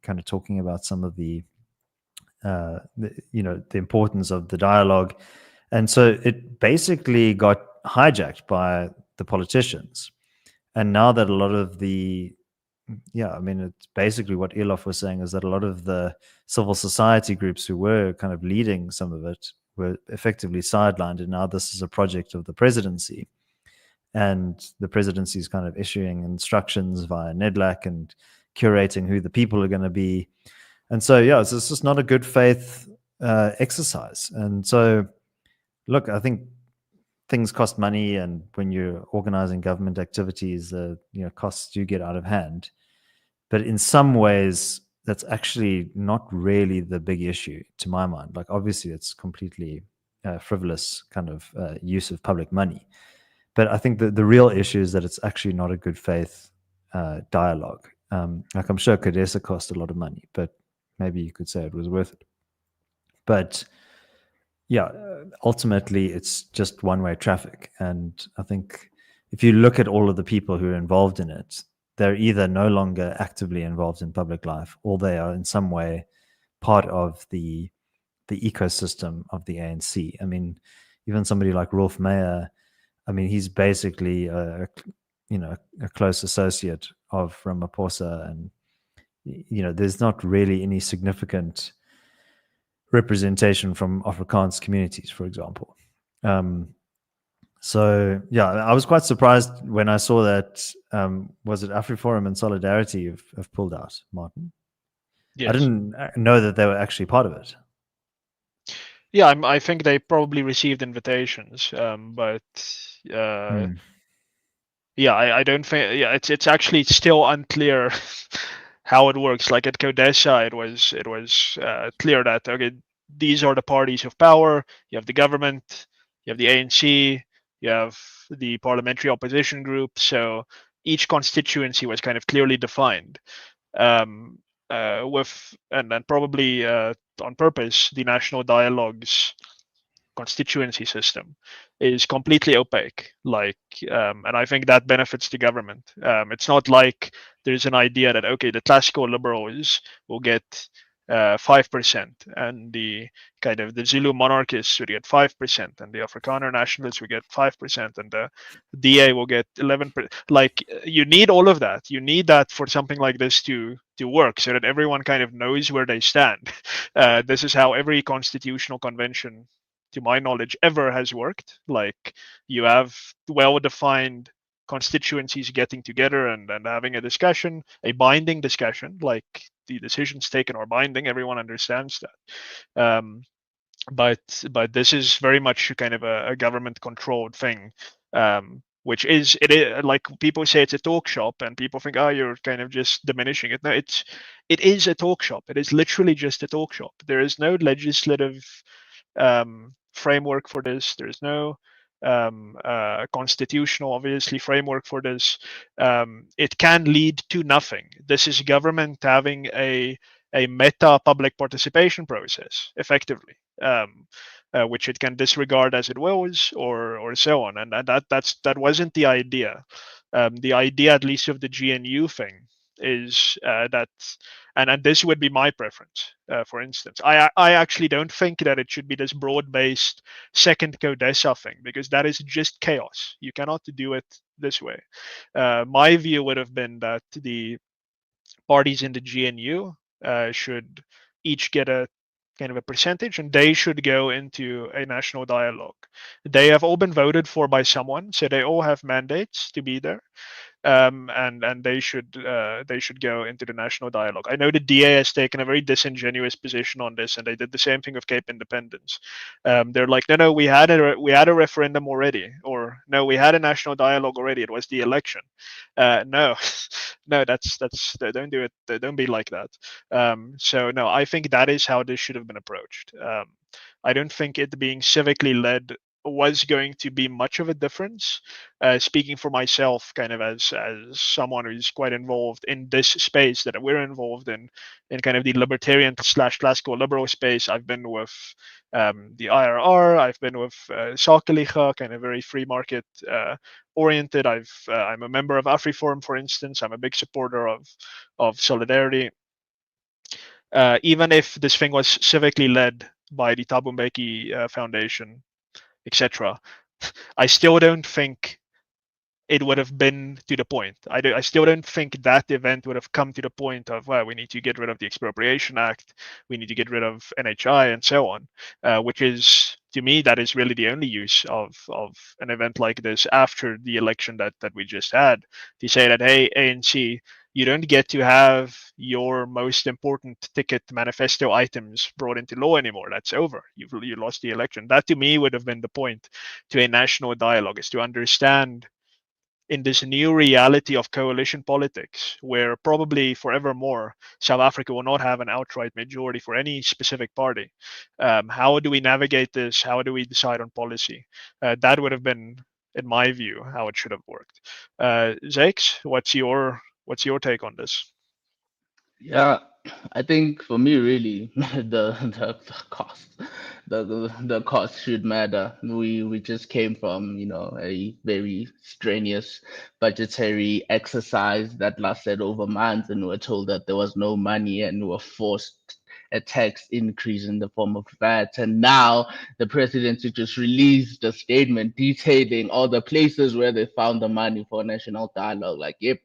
kind of talking about some of the importance of the dialogue. And so it basically got hijacked by the politicians. And now that a lot of the, yeah, I mean, it's basically what Elof was saying, is that a lot of the civil society groups who were kind of leading some of it were effectively sidelined, and now this is a project of the presidency, and the presidency is kind of issuing instructions via NEDLAC and curating who the people are going to be. And so, yeah, it's just not a good faith exercise. And so, look, I think things cost money, and when you're organizing government activities, costs do get out of hand. But in some ways, that's actually not really the big issue to my mind. Like, obviously, it's completely frivolous kind of use of public money. But I think the real issue is that it's actually not a good faith dialogue. Like, I'm sure CODESA cost a lot of money, but maybe you could say it was worth it. But yeah, ultimately, it's just one-way traffic. And I think if you look at all of the people who are involved in it, they're either no longer actively involved in public life, or they are in some way part of the ecosystem of the ANC. I mean, even somebody like Rolf Meyer, I mean, he's basically a close associate of Ramaphosa, and there's not really any significant representation from Afrikaans communities, for example. So yeah, I was quite surprised when I saw that. Was it AfriForum and Solidarity have pulled out, Martin? Yes. I didn't know that they were actually part of it. Yeah, I think they probably received invitations, but yeah, I don't think. Yeah, it's actually still unclear how it works. Like at CODESA, it was clear that okay, these are the parties of power. You have the government, you have the ANC, you have the parliamentary opposition group. So each constituency was kind of clearly defined. With and probably on purpose, the national dialogues constituency system is completely opaque. Like, and I think that benefits the government. It's not like there's an idea that okay, the classical liberals will get 5%, and the kind of the Zulu monarchists would get 5%, and the Afrikaner nationalists will get 5%, and the DA will get 11%. Like, you need all of that. You need that for something like this to work, so that everyone kind of knows where they stand. This is how every constitutional convention, to my knowledge, ever has worked. Like, you have well-defined constituencies getting together and having a discussion, a binding discussion, like the decisions taken are binding. Everyone understands that. But this is very much kind of a government-controlled thing, which is like people say it's a talk shop, and people think, oh, you're kind of just diminishing it. No, it is a talk shop. It is literally just a talk shop. There is no legislative framework for this. There's no constitutional, obviously, framework for this. It can lead to nothing. This is government having a meta public participation process, effectively, which it can disregard as it wills, or so on. And that wasn't the idea. The idea, at least of the GNU thing, is that, and this would be my preference. For instance, I actually don't think that it should be this broad-based second CODESA thing, because that is just chaos. You cannot do it this way. My view would have been that the parties in the GNU should each get a kind of a percentage, and they should go into a national dialogue. They have all been voted for by someone, so they all have mandates to be there. And they should go into the national dialogue. I know the DA has taken a very disingenuous position on this, and they did the same thing with Cape Independence. They're like, no, we had a referendum already, or no, we had a national dialogue already. It was the election. No, no, that's don't do it. Don't be like that. So no, I think that is how this should have been approached. I don't think it being civically led was going to be much of a difference. Speaking for myself, kind of as someone who's quite involved in this space that we're involved in kind of the libertarian slash classical liberal space, I've been with the IRR, I've been with Sakeliga, kind of very free market oriented. I'm a member of AfriForum, for instance. I'm a big supporter of Solidarity. Even if this thing was civically led by the Thabo Mbeki Foundation, etc., I still don't think it would have been to the point. I still don't think that event would have come to the point of, well, we need to get rid of the Expropriation Act, we need to get rid of NHI, and so on, which is, to me, that is really the only use of an event like this after the election that we just had, to say that, hey, ANC, you don't get to have your most important ticket manifesto items brought into law anymore. That's over. You lost the election. That to me would have been the point to a national dialogue, is to understand in this new reality of coalition politics, where probably forevermore South Africa will not have an outright majority for any specific party. How do we navigate this? How do we decide on policy? That would have been, in my view, how it should have worked. Zakes, what's your take on this? Yeah, I think for me, really, the cost, the cost should matter. We just came from, a very strenuous budgetary exercise that lasted over months, and we were told that there was no money, and we were forced a tax increase in the form of VAT. And now the presidency just released a statement detailing all the places where they found the money for national dialogue. Like, yep,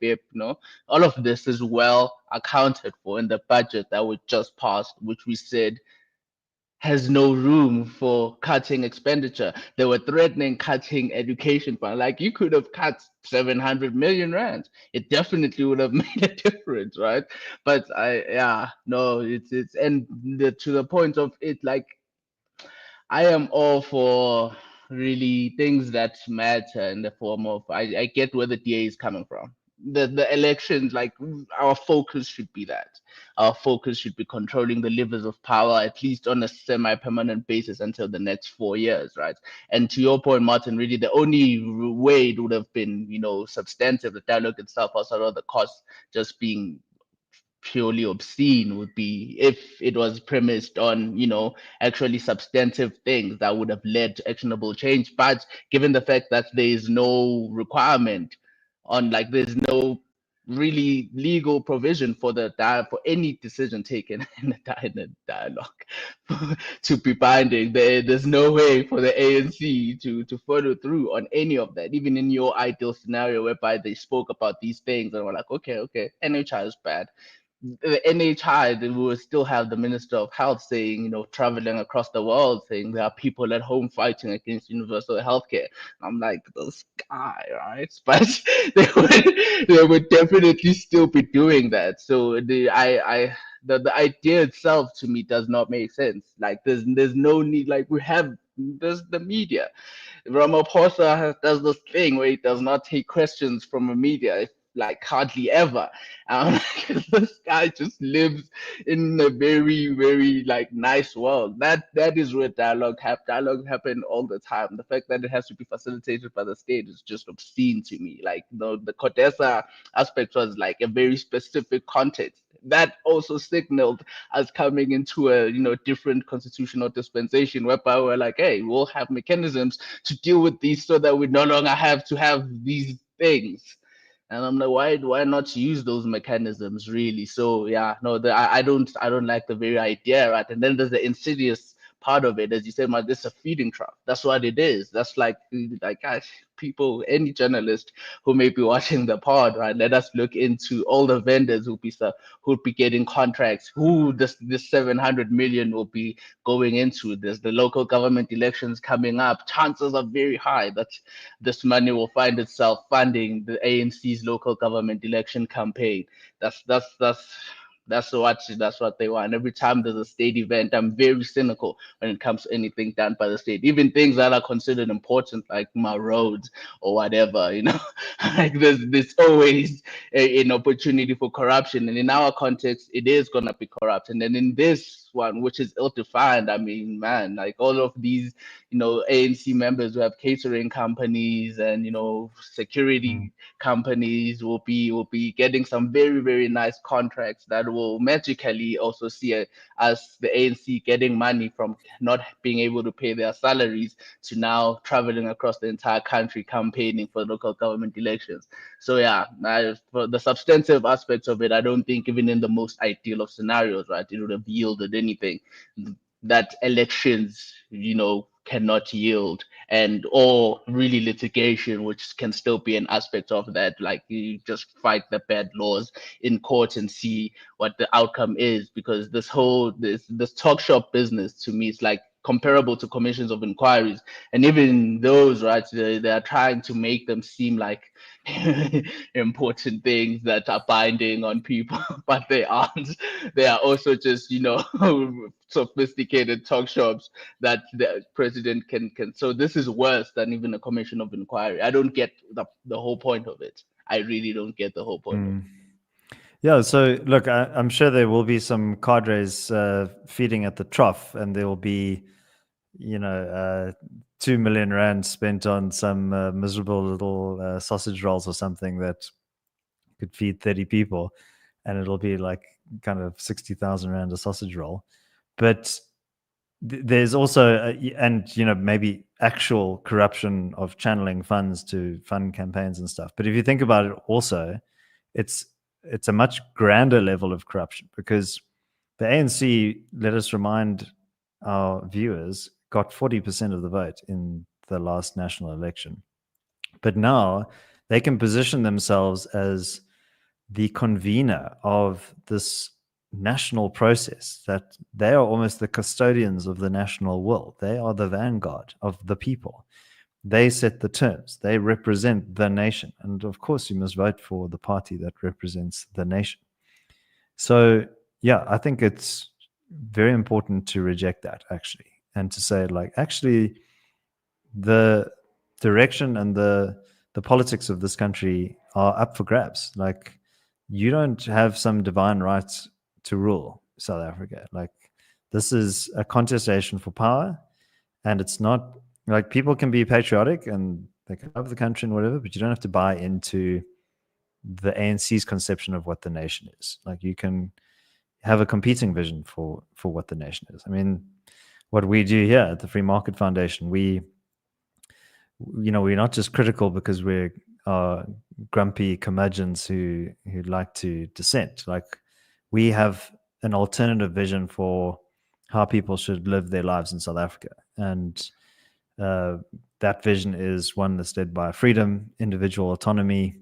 all of this is well accounted for in the budget that we just passed, which we said has no room for cutting expenditure. They were threatening cutting education fund. Like, you could have cut 700 million rand. It definitely would have made a difference, right? But yeah, no, it's and to the point of it, like, I am all for really things that matter in the form of, I get where the DA is coming from. The elections, like, our focus should be that. Our focus should be controlling the levers of power, at least on a semi-permanent basis until the next 4 years, right? And to your point, Martin, really the only way it would have been, substantive, the dialogue itself, outside of the cost just being purely obscene, would be if it was premised on, actually substantive things that would have led to actionable change. But given the fact that there is no requirement on, like, there's no really legal provision for for any decision taken in a dialogue to be binding, there's no way for the ANC to follow through on any of that. Even in your ideal scenario whereby they spoke about these things and were like, okay, NHI is bad, the NHI, we will still have the Minister of Health saying, traveling across the world, saying there are people at home fighting against universal healthcare. I'm like, this guy, right? But they would definitely still be doing that. So the idea itself to me does not make sense. Like, there's no need. Like, there's the media. Ramaphosa does this thing where he does not take questions from the media, like, hardly ever. This guy just lives in a very, very, like, nice world. That is where dialogue happen all the time. The fact that it has to be facilitated by the state is just obscene to me. Like, the Codesa aspect was like a very specific context that also signaled us coming into a, different constitutional dispensation, whereby we're like, hey, we'll have mechanisms to deal with these so that we no longer have to have these things. And I'm like, why not use those mechanisms, really? So yeah, no, I don't like the very idea, right? And then there's the insidious part of it, as you said, man, this is a feeding trap. That's what it is. That's like, guys, people, any journalist who may be watching the pod, right? Let us look into all the vendors who'll be getting contracts, who this 700 million will be going into. There's the local government elections coming up. Chances are very high that this money will find itself funding the ANC's local government election campaign. That's what they want. Every time there's a state event, I'm very cynical when it comes to anything done by the state, even things that are considered important, like my roads or whatever. Like, there's always an opportunity for corruption, and in our context, it is gonna be corrupt. And then in this one, which is ill-defined, I mean, man, like, all of these, ANC members who have catering companies and, security companies will be getting some very, very nice contracts that will magically also see us, the ANC, getting money from not being able to pay their salaries to now traveling across the entire country campaigning for local government elections. So yeah, for the substantive aspects of it, I don't think even in the most ideal of scenarios, right, it would have yielded anything that elections, cannot yield and or really litigation, which can still be an aspect of that. Like you just fight the bad laws in court and see what the outcome is, because this talk shop business to me is like comparable to commissions of inquiries, and even those, right, they are trying to make them seem like important things that are binding on people, but they aren't. They are also just, sophisticated talk shops that the president can. So this is worse than even a commission of inquiry. I don't get the whole point of it. I really don't get the whole point of it. Yeah, so look, I'm sure there will be some cadres feeding at the trough, and there will be, 2 million rand spent on some miserable little sausage rolls or something that could feed 30 people, and it'll be like kind of 60,000 rand a sausage roll. But there's also, maybe actual corruption of channeling funds to fund campaigns and stuff. But if you think about it, also, it's a much grander level of corruption, because the ANC, let us remind our viewers, got 40% of the vote in the last national election. But now they can position themselves as the convener of this national process, that they are almost the custodians of the national will. They are the vanguard of the people. They set the terms. They represent the nation. And of course, you must vote for the party that represents the nation. So, yeah, I think it's very important to reject that, actually, and to say, like, actually, the direction and the politics of this country are up for grabs. Like, you don't have some divine rights to rule South Africa. Like, this is a contestation for power, and it's not like, people can be patriotic and they can love the country and whatever, but you don't have to buy into the ANC's conception of what the nation is. Like, you can have a competing vision for what the nation is. I mean, what we do here at the Free Market Foundation, we're not just critical because we're grumpy curmudgeons who like to dissent. Like, we have an alternative vision for how people should live their lives in South Africa, and that vision is one that's led by freedom, individual autonomy,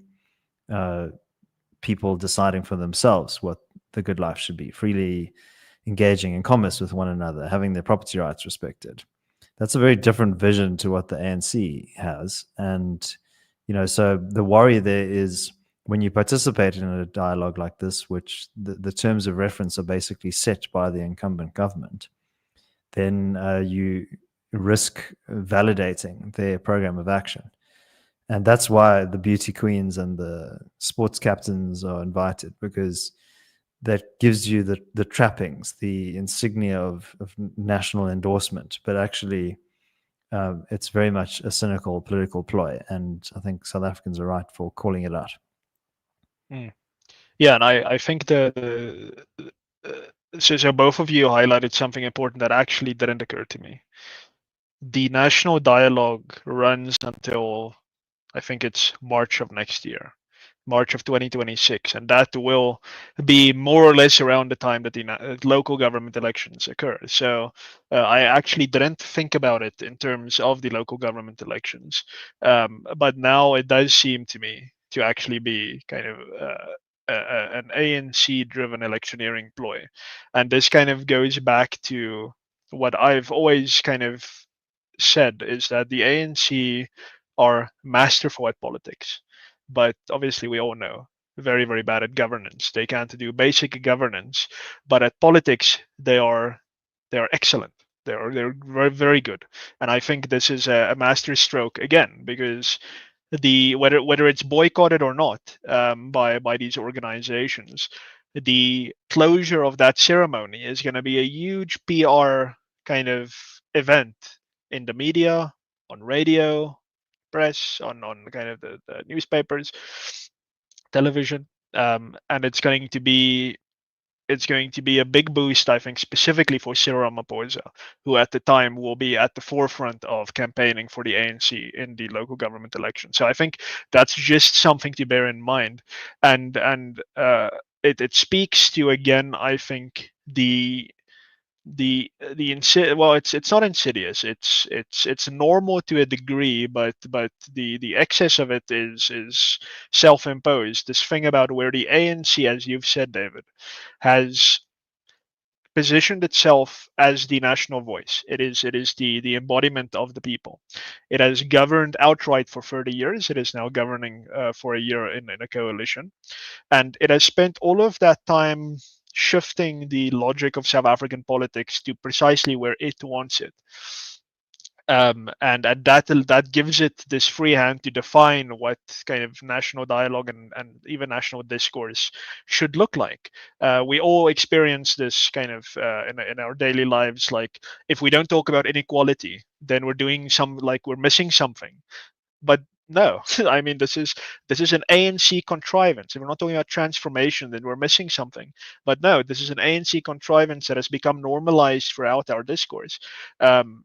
people deciding for themselves what the good life should be, freely engaging in commerce with one another, having their property rights respected. That's a very different vision to what the ANC has. And, so the worry there is, when you participate in a dialogue like this, which the terms of reference are basically set by the incumbent government, then you risk validating their program of action. And that's why the beauty queens and the sports captains are invited, because that gives you the trappings, the insignia of national endorsement. But actually, it's very much a cynical political ploy. And I think South Africans are right for calling it out. Yeah, and I think so both of you highlighted something important that actually didn't occur to me. The national dialogue runs until, I think it's March of next year, March of 2026, and that will be more or less around the time that the local government elections occur. So I actually didn't think about it in terms of the local government elections, but now it does seem to me to actually be kind of an ANC-driven electioneering ploy, and this kind of goes back to what I've always kind of said, is that the ANC are masterful at politics, but obviously we all know very, very bad at governance. They can't do basic governance, but at politics they are excellent. They're very, very good, and I think this is a master stroke again, because whether it's boycotted or not by these organizations, the closure of that ceremony is going to be a huge PR kind of event in the media, on radio, press, on kind of the newspapers, television, and it's going to be a big boost, I think, specifically for Cyril Ramaphosa, who at the time will be at the forefront of campaigning for the ANC in the local government election. So I think that's just something to bear in mind, and it speaks to, again, I think, the well, it's not insidious. It's normal to a degree, but the excess of it is self-imposed. This thing about where the ANC, as you've said, David, has positioned itself as the national voice. It is the embodiment of the people. It has governed outright for 30 years. It is now governing for a year in a coalition, and it has spent all of that time shifting the logic of South African politics to precisely where it wants it. And that gives it this free hand to define what kind of national dialogue and even national discourse should look like. We all experience this kind of in our daily lives. Like, if we don't talk about inequality, then we're doing some, like, we're missing something. But no, I mean, this is an ANC contrivance. If we're not talking about transformation, then we're missing something. But no, this is an ANC contrivance that has become normalized throughout our discourse, and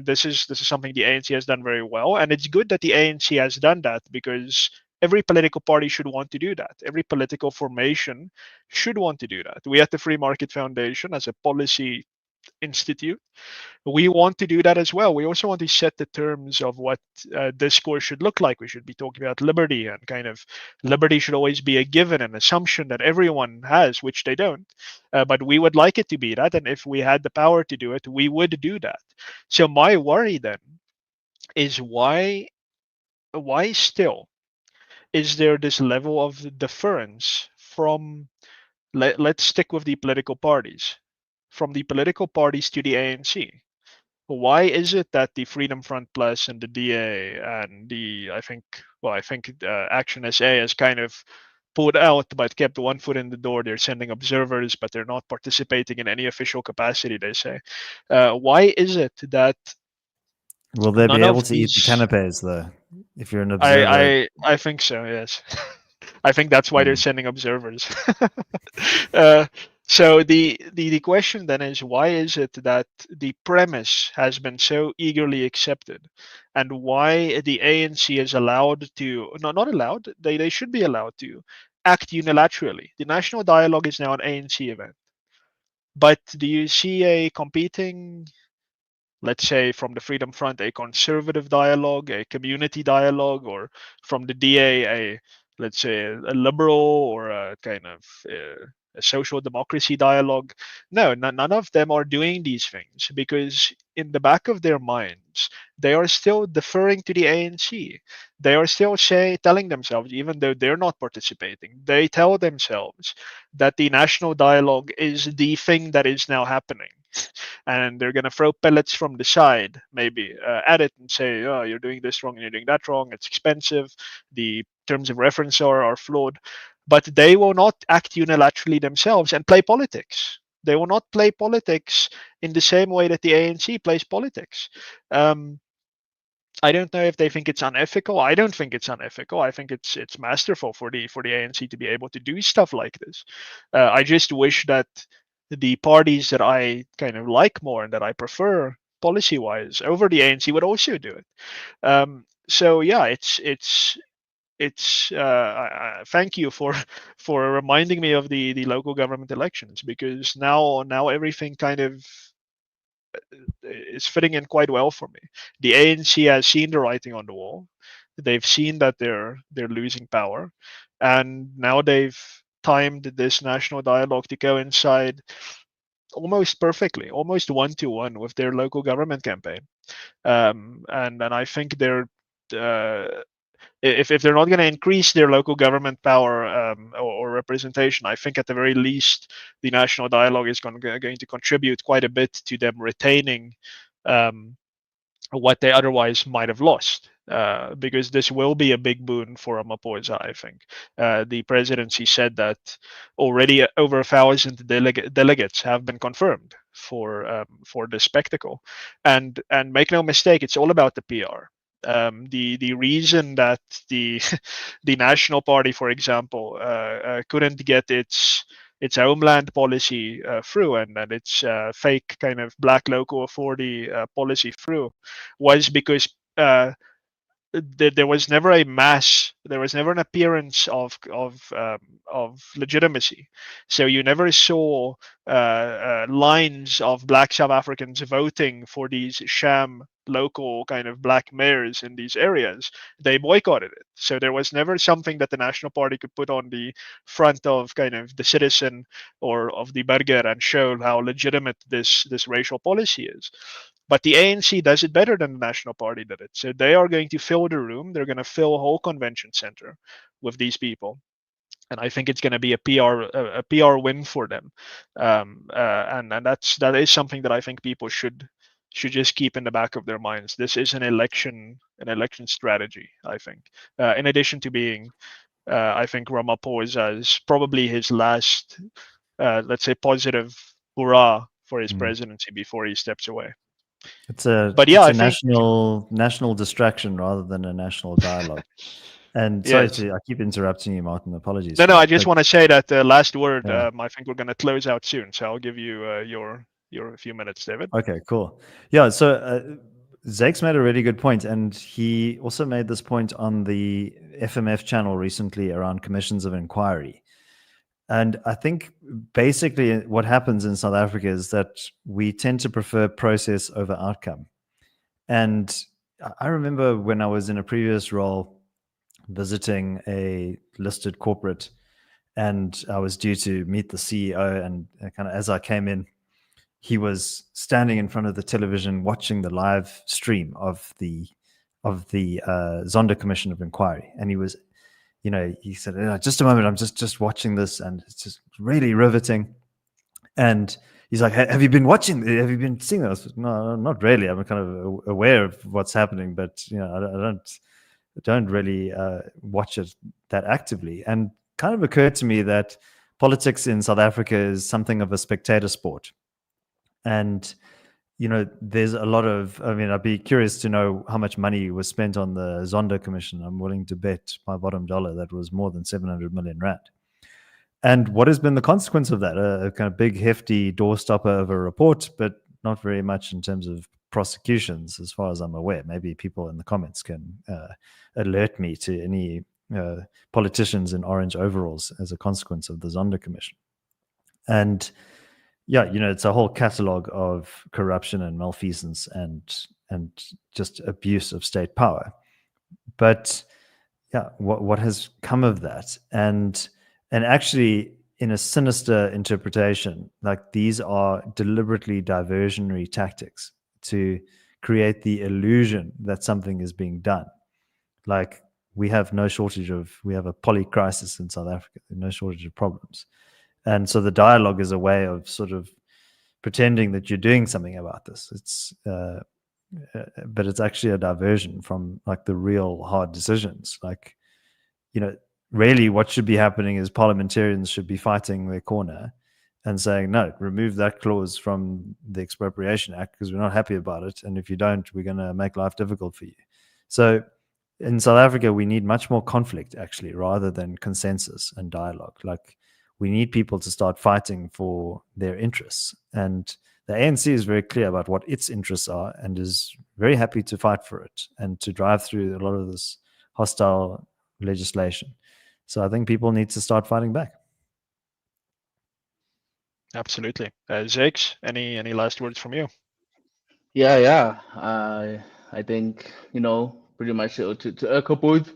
this is something the ANC has done very well, and it's good that the ANC has done that, because every political party should want to do that. Every political formation should want to do that. We at the Free Market Foundation, as a policy institute, we want to do that as well. We also want to set the terms of what discourse should look like. We should be talking about liberty, and kind of liberty should always be a given, an assumption that everyone has, which they don't. But we would like it to be that, and if we had the power to do it, we would do that. So my worry then is, why still is there this level of deference from, let's stick with the political parties, from the political parties to the ANC? Why is it that the Freedom Front Plus and the DA and I think Action SA has kind of pulled out but kept one foot in the door? They're sending observers, but they're not participating in any official capacity, they say. Why is it that Will they be none able of to eat the these? canapes though? If you're an I observer, I I think so. Yes, I think that's why they're mm. sending observers. uh, so the question then is, why is it that the premise has been so eagerly accepted, and why the ANC is allowed to, no, not allowed, they should be allowed to act unilaterally? The national dialogue is now an ANC event, but do you see a competing, let's say, from the Freedom Front, a conservative dialogue, a community dialogue, or from the DA, let's say, a liberal or a kind of a social democracy dialogue? No, none of them are doing these things, because in the back of their minds, they are still deferring to the ANC. They are still telling themselves, even though they're not participating, they tell themselves that the national dialogue is the thing that is now happening, and they're going to throw pellets from the side, maybe at it, and say, "Oh, you're doing this wrong and you're doing that wrong. It's expensive. The terms of reference are flawed." But they will not act unilaterally themselves and play politics. They will not play politics in the same way that the ANC plays politics. Um, I don't know if they think it's unethical. I don't think it's unethical. I think it's masterful for the ANC to be able to do stuff like this. I just wish that the parties that I kind of like more and that I prefer policy-wise over the ANC would also do it. So yeah, it's thank you for reminding me of the local government elections, because now everything kind of is fitting in quite well for me. The ANC has seen the writing on the wall. They've seen that they're losing power, and now they've timed this national dialogue to coincide almost perfectly, almost one to one with their local government campaign. And I think they're if they're not going to increase their local government power or representation, I think at the very least the national dialogue is going to contribute quite a bit to them retaining um, what they otherwise might have lost. Because this will be a big boon for Ramaphosa, I think. The presidency said that already over 1,000 delegates have been confirmed for this spectacle, and make no mistake, it's all about the PR. The reason that the the National Party, for example, couldn't get its homeland policy through, and its fake kind of black local authority policy through, was because there was never a mass, there was never an appearance of legitimacy. So you never saw lines of black South Africans voting for these sham local kind of black mayors in these areas. They boycotted it. So there was never something that the National Party could put on the front of kind of the citizen or of the burger and show how legitimate this racial policy is. But the ANC does it better than the National Party did it. So they are going to fill the room. They're going to fill a whole convention center with these people. And I think it's going to be a PR win for them. And that is something that I think people should just keep in the back of their minds. This is an election strategy, I think. In addition to being, I think Ramaphosa's probably his last, let's say, positive hurrah for his presidency before he steps away. But yeah, It's I a think national distraction rather than a national dialogue. And sorry yes. to I keep interrupting you, Martin. Apologies No, for no. I that. just But want to say that the last word. yeah, I think we're going to close out soon, so I'll give you your few minutes, David. okay, cool. Yeah, so Zake's made a really good point, and he also made this point on the FMF channel recently around commissions of inquiry. And I think basically what happens in South Africa is that we tend to prefer process over outcome. And I remember when I was in a previous role visiting a listed corporate, and I was due to meet the CEO. And kind of as I came in, he was standing in front of the television watching the live stream of the Zondo Commission of Inquiry, and he was, he said, "Just a moment, I'm just watching this, and it's just really riveting." And he's like, "Have you been watching? Have you been seeing this?" No, not really. I'm kind of aware of what's happening, but I don't really watch it that actively. And kind of occurred to me that politics in South Africa is something of a spectator sport. And there's a lot of, I mean, I'd be curious to know how much money was spent on the Zondo Commission. I'm willing to bet my bottom dollar that was more than 700 million rand. And what has been the consequence of that? A kind of big, hefty doorstopper of a report, but not very much in terms of prosecutions, as far as I'm aware. Maybe people in the comments can alert me to any politicians in orange overalls as a consequence of the Zondo Commission. And yeah, it's a whole catalog of corruption and malfeasance and just abuse of state power. But yeah, what has come of that? And actually, in a sinister interpretation, like these are deliberately diversionary tactics to create the illusion that something is being done. Like we have a poly crisis in South Africa, no shortage of problems. And so the dialogue is a way of sort of pretending that you're doing something about this. But it's actually a diversion from like the real hard decisions. Like, really what should be happening is parliamentarians should be fighting their corner and saying, no, remove that clause from the Expropriation Act because we're not happy about it. And if you don't, we're going to make life difficult for you. So in South Africa, we need much more conflict, actually, rather than consensus and dialogue. Like, we need people to start fighting for their interests. And the ANC is very clear about what its interests are and is very happy to fight for it and to drive through a lot of this hostile legislation. So I think people need to start fighting back. Absolutely. Zakes, any last words from you? Yeah. I think, pretty much to echo both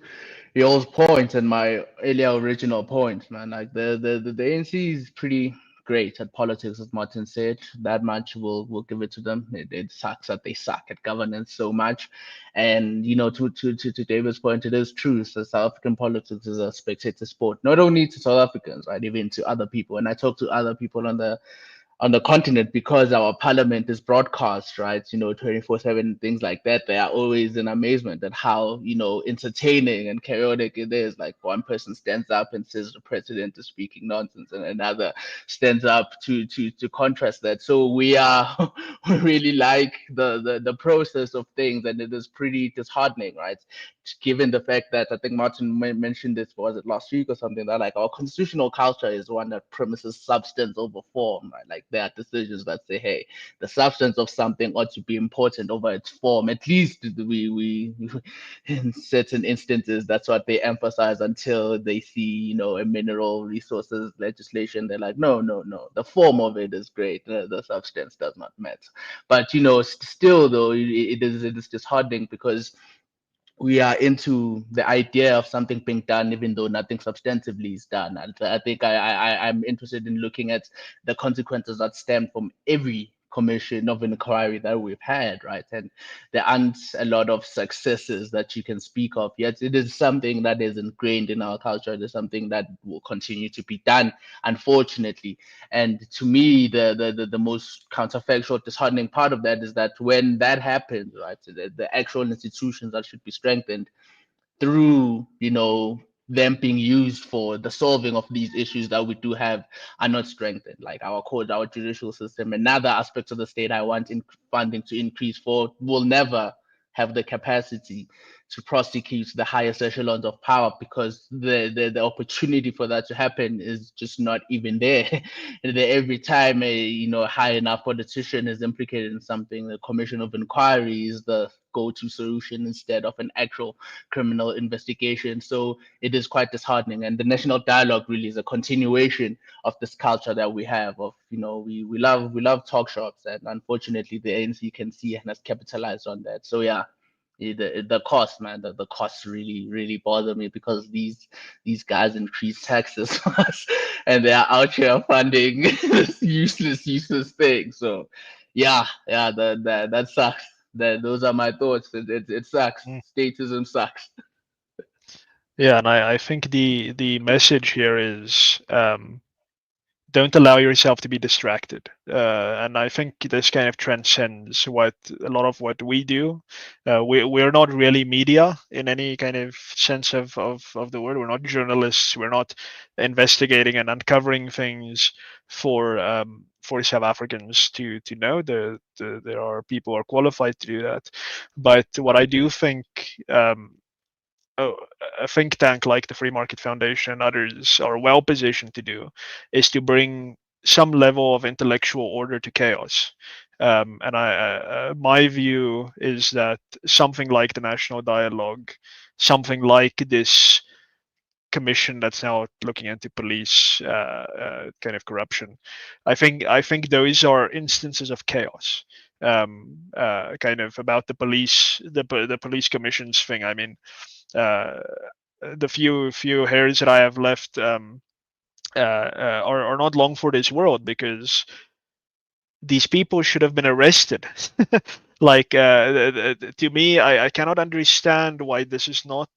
y'all's points and my earlier original point, man. Like the ANC is pretty great at politics, as Martin said. That much we'll give it to them. It sucks that they suck at governance so much. And to David's point, it is true. So South African politics is a spectator sport, not only to South Africans, right? Even to other people. And I talk to other people on the continent because our parliament is broadcast, right? 24/7, things like that. They are always in amazement at how, entertaining and chaotic it is. Like one person stands up and says the president is speaking nonsense, and another stands up to contrast that. So we are we really like the process of things, and it is pretty disheartening, right? Given the fact that I think Martin mentioned this, was it last week or something, that like our constitutional culture is one that premises substance over form, right? Like there are decisions that say, hey, the substance of something ought to be important over its form. At least we in certain instances, that's what they emphasize until they see, a mineral resources legislation. They're like, no, no, no, the form of it is great. The substance does not matter. But still though, it is disheartening because we are into the idea of something being done, even though nothing substantively is done. And I think I'm interested in looking at the consequences that stem from every commission of inquiry that we've had, right? And there aren't a lot of successes that you can speak of, yet it is something that is ingrained in our culture. It is something that will continue to be done, unfortunately. And to me, the most counterfactual, disheartening part of that is that when that happens, right, the actual institutions that should be strengthened through, them being used for the solving of these issues that we do have are not strengthened. Like our court, our judicial system, and other aspects of the state I want funding to increase for will never have the capacity to prosecute the highest echelons of power because the opportunity for that to happen is just not even there. Every time a high enough politician is implicated in something, the commission of inquiry is the go-to solution instead of an actual criminal investigation. So it is quite disheartening. And the national dialogue really is a continuation of this culture that we have of, we love talk shops, and unfortunately the ANC can see and has capitalized on that. So yeah, the cost, man, the costs really bother me because these guys increase taxes for us and they are out here funding this useless thing. So yeah, that sucks. Those are my thoughts. It sucks. Mm. Statism sucks. Yeah, and I think the message here is don't allow yourself to be distracted. And I think this kind of transcends what a lot of what we do. We're not really media in any kind of sense of the word. We're not journalists. We're not investigating and uncovering things for South Africans to know. There are people who are qualified to do that. But what I do think a think tank like the Free Market Foundation and others are well positioned to do is to bring some level of intellectual order to chaos. And my view is that something like the national dialogue, something like this commission that's now looking into police kind of corruption, I think those are instances of chaos. Kind of about the police, the police commissions thing. I mean, uh, the few hairs that I have left are not long for this world because these people should have been arrested. Like to me, I cannot understand why this is not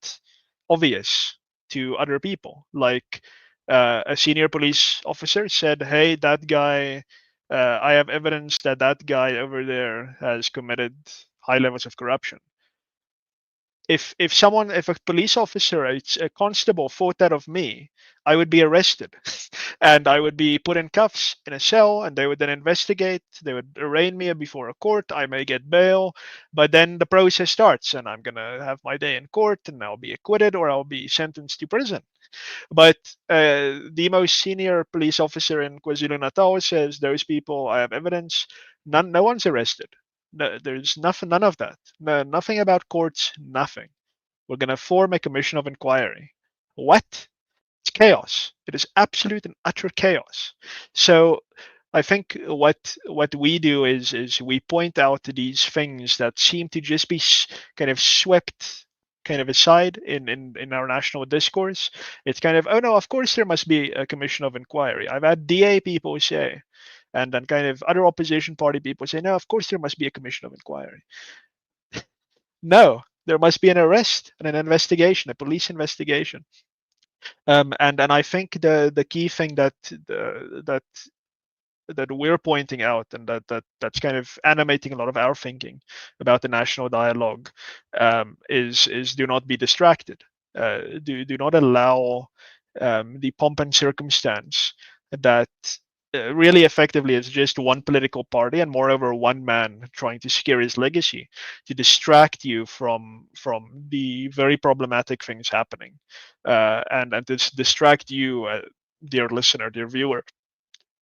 obvious to other people. Like a senior police officer said, "Hey, that guy." I have evidence that that guy over there has committed high levels of corruption. If a police officer, a constable, thought that of me, I would be arrested and I would be put in cuffs in a cell, and they would then investigate. They would arraign me before a court. I may get bail, but then the process starts and I'm gonna have my day in court and I'll be acquitted or I'll be sentenced to prison. But the most senior police officer in KwaZulu-Natal says those people, I have evidence, no one's arrested. No, there's nothing, none of that. No, nothing about courts, nothing. We're going to form a commission of inquiry. What? It's chaos. It is absolute and utter chaos. So I think what we do is we point out these things that seem to just be kind of swept kind of aside in our national discourse. It's kind of, oh no, of course there must be a commission of inquiry. I've had DA people say, and then kind of other opposition party people say, no, of course there must be a commission of inquiry. No, there must be an arrest and an investigation, a police investigation. And I think the key thing that that we're pointing out, and that's kind of animating a lot of our thinking about the national dialogue, is do not be distracted. Do not allow the pomp and circumstance that really effectively is just one political party and moreover one man trying to secure his legacy to distract you from the very problematic things happening, and to distract you, dear listener, dear viewer,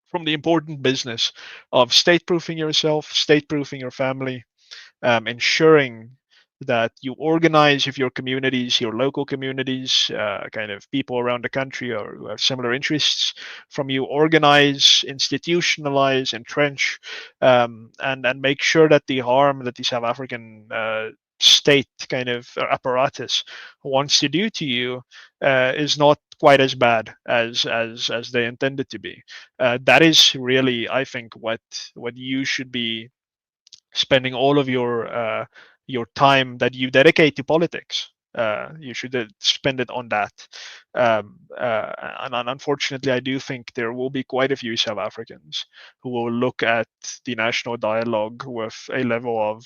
from the important business of state-proofing yourself, state-proofing your family, ensuring that you organize with your communities, your local communities, kind of people around the country or who have similar interests from you, organize, institutionalize, entrench, and make sure that the harm that the South African state kind of apparatus wants to do to you is not quite as bad as they intended to be. That is really, I think, what you should be spending all of your time that you dedicate to politics. You should spend it on that. And unfortunately, I do think there will be quite a few South Africans who will look at the national dialogue with a level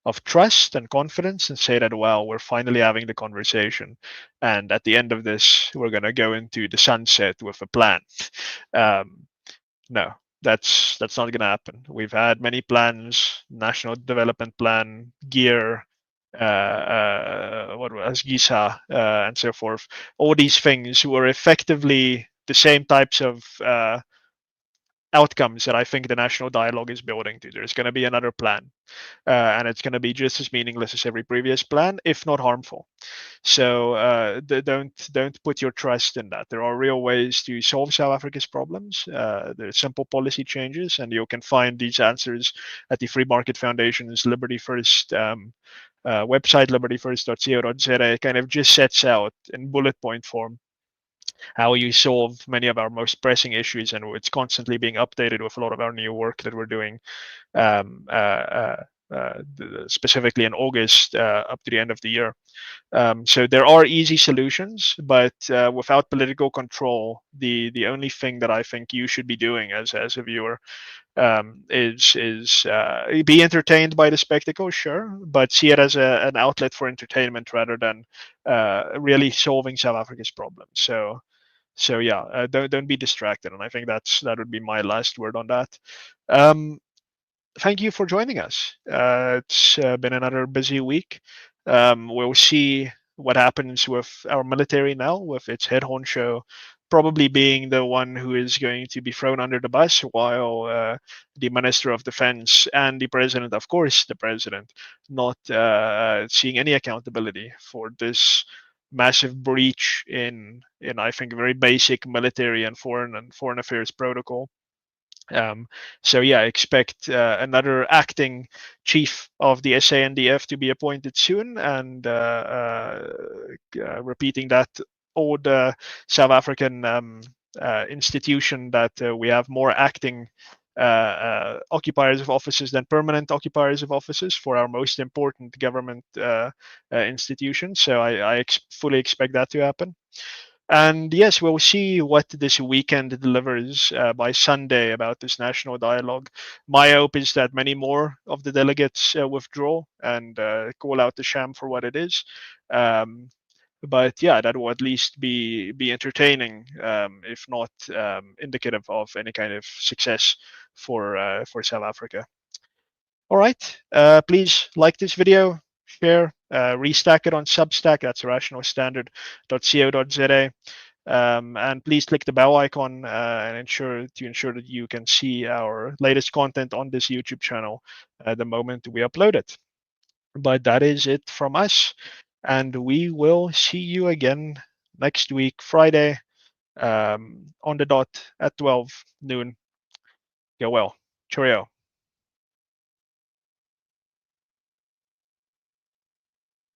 of trust and confidence and say that, well, we're finally having the conversation, and at the end of this, we're going to go into the sunset with a plan. Um, no, that's not going to happen. We've had many plans, national development plan, gear, what was GISA, and so forth. All these things were effectively the same types of outcomes that I think the national dialogue is building to. There's going to be another plan, and it's going to be just as meaningless as every previous plan, if not harmful. So don't put your trust in that. There are real ways to solve South Africa's problems. There are simple policy changes, and you can find these answers at the Free Market Foundation's Liberty First website, libertyfirst.co.za. It kind of just sets out in bullet point form how you solve many of our most pressing issues, and it's constantly being updated with a lot of our new work that we're doing, um, uh, specifically in August up to the end of the year. So there are easy solutions, but without political control, the only thing that I think you should be doing as a viewer is be entertained by the spectacle, sure, but see it as an outlet for entertainment rather than really solving South Africa's problems. So yeah, don't be distracted, and I think that would be my last word on that. Um, Thank you for joining us. It's been another busy week. We'll see what happens with our military now, with its head honcho probably being the one who is going to be thrown under the bus, while the Minister of Defense and the President, of course, the President, not seeing any accountability for this massive breach in I think very basic military and foreign affairs protocol. Um, so yeah, I expect another acting chief of the SANDF to be appointed soon, and repeating that old South African institution that we have more acting occupiers of offices than permanent occupiers of offices for our most important government institutions. So I fully expect that to happen. And yes, we'll see what this weekend delivers by Sunday about this national dialogue. My hope is that many more of the delegates withdraw and call out the sham for what it is. But yeah, that will at least be entertaining, if not indicative of any kind of success for South Africa. All right, please like this video, share, restack it on Substack. That's rationalstandard.co.za. And please click the bell icon and ensure that you can see our latest content on this YouTube channel the moment we upload it. But that is it from us, and we will see you again next week, Friday, on the dot at 12 noon. Go well. Cheerio.